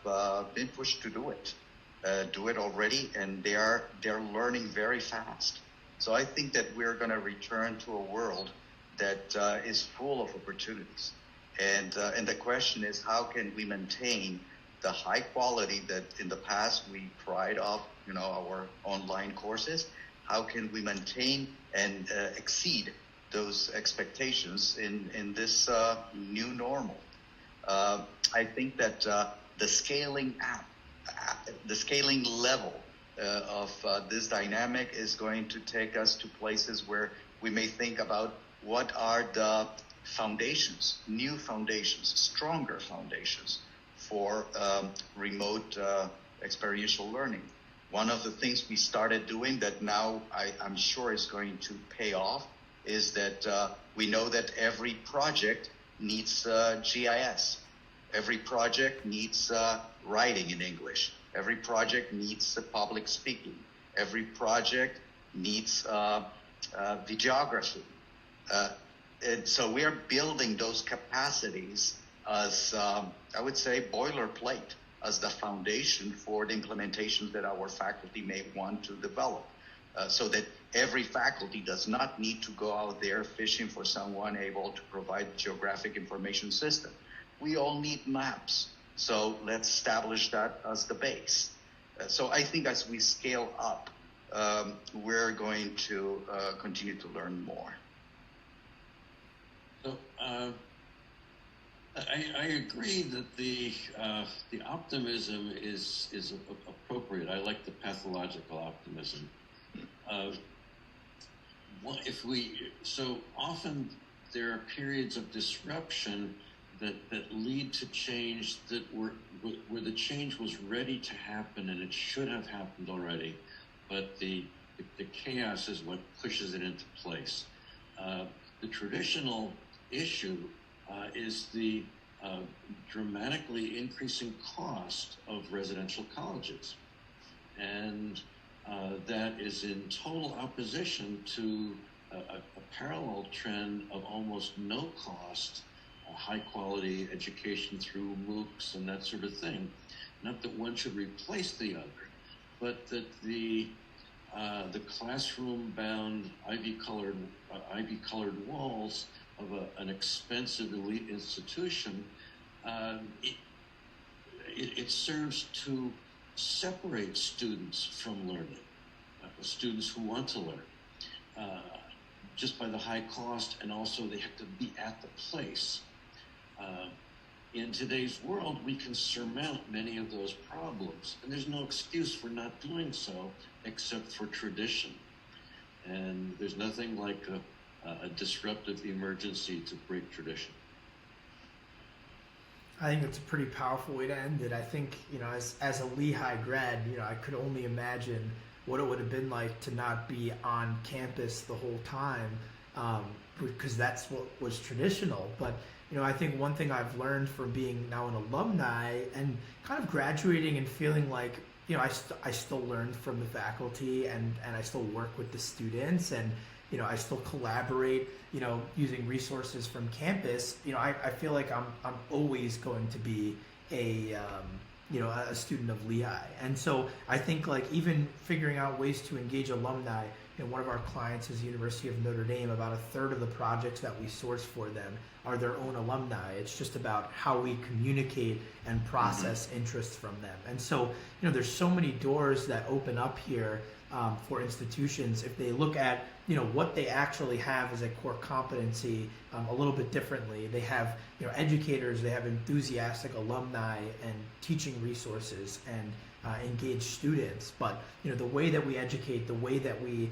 been pushed to do it already, and they're learning very fast. So I think that we're going to return to a world that is full of opportunities. And the question is, how can we maintain the high quality that in the past we pride of, our online courses? How can we maintain and exceed those expectations in this new normal? I think that the scaling level of this dynamic is going to take us to places where we may think about what are the foundations, new foundations, stronger foundations for remote experiential learning. One of the things we started doing that now I'm sure is going to pay off is that we know that every project needs GIS. Every project needs writing in English. Every project needs public speaking. Every project needs videography. And so we are building those capacities as, I would say, boilerplate, as the foundation for the implementations that our faculty may want to develop. So that every faculty does not need to go out there fishing for someone able to provide geographic information system. We all need maps. So let's establish that as the base. So I think as we scale up, we're going to continue to learn more. So I agree that the optimism is appropriate. I like the pathological optimism. So often there are periods of disruption that lead to change where the change was ready to happen and it should have happened already, but the chaos is what pushes it into place. The traditional issue is the dramatically increasing cost of residential colleges, and that is in total opposition to a parallel trend of almost no cost high quality education through MOOCs and that sort of thing. Not that one should replace the other, but that the classroom bound ivy colored walls of an expensive elite institution, it serves to separate students from learning, students who want to learn, just by the high cost, and also they have to be at the place. In today's world, we can surmount many of those problems, and there's no excuse for not doing so except for tradition. And there's nothing like a disruptive emergency to break tradition. I think it's a pretty powerful way to end it. I think, as a Lehigh grad, I could only imagine what it would have been like to not be on campus the whole time, because that's what was traditional. But, I think one thing I've learned from being now an alumni and kind of graduating and feeling like, I still learn from the faculty and I still work with the students and, I still collaborate, using resources from campus. I feel like I'm always going to be a student of Lehigh. And so I think like even figuring out ways to engage alumni, one of our clients is the University of Notre Dame. About a third of the projects that we source for them are their own alumni. It's just about how we communicate and process interests from them. And so, there's so many doors that open up here for institutions if they look at, what they actually have as a core competency a little bit differently. They have, educators, they have enthusiastic alumni and teaching resources and engaged students. But, the way that we educate, the way that we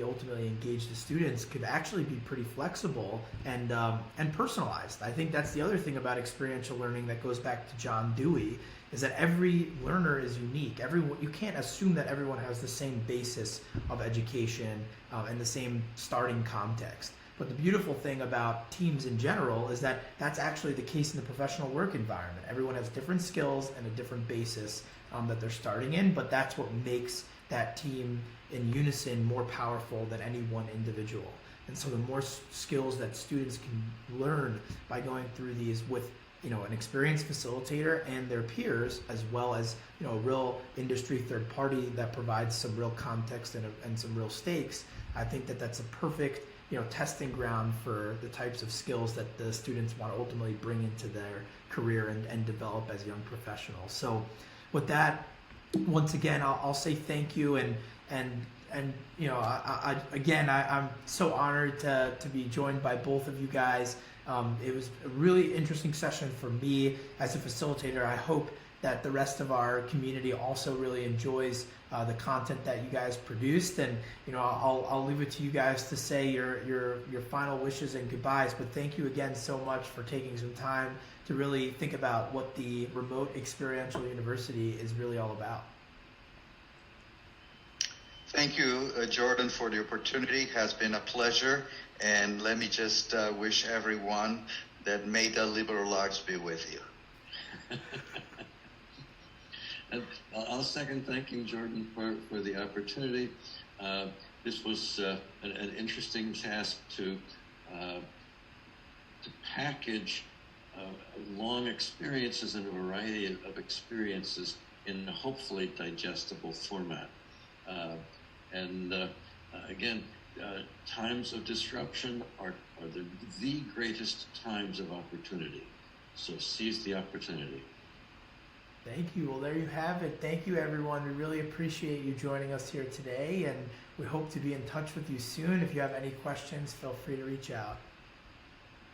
ultimately engage the students could actually be pretty flexible and personalized. I think that's the other thing about experiential learning that goes back to John Dewey, is that every learner is unique. You can't assume that everyone has the same basis of education and the same starting context. But the beautiful thing about teams in general is that that's actually the case in the professional work environment. Everyone has different skills and a different basis that they're starting in, but that's what makes that team in unison more powerful than any one individual. And so the more skills that students can learn by going through these with an experienced facilitator and their peers, as well as a real industry third party that provides some real context and some real stakes, I think that that's a perfect testing ground for the types of skills that the students want to ultimately bring into their career and develop as young professionals. So with that, once again, I'll say thank you and I'm so honored to be joined by both of you guys. It was a really interesting session for me as a facilitator. I hope that the rest of our community also really enjoys the content that you guys produced. And I'll leave it to you guys to say your final wishes and goodbyes. But thank you again so much for taking some time to really think about what the remote experiential university is really all about. Thank you, Jordan, for the opportunity. It has been a pleasure. And let me just wish everyone that may the liberal arts be with you. I'll second thanking Jordan for the opportunity. This was an interesting task to package long experiences and a variety of experiences in a hopefully digestible format. Again, times of disruption are the greatest times of opportunity. So seize the opportunity. Thank you. Well, there you have it. Thank you, everyone. We really appreciate you joining us here today, and we hope to be in touch with you soon. If you have any questions, feel free to reach out.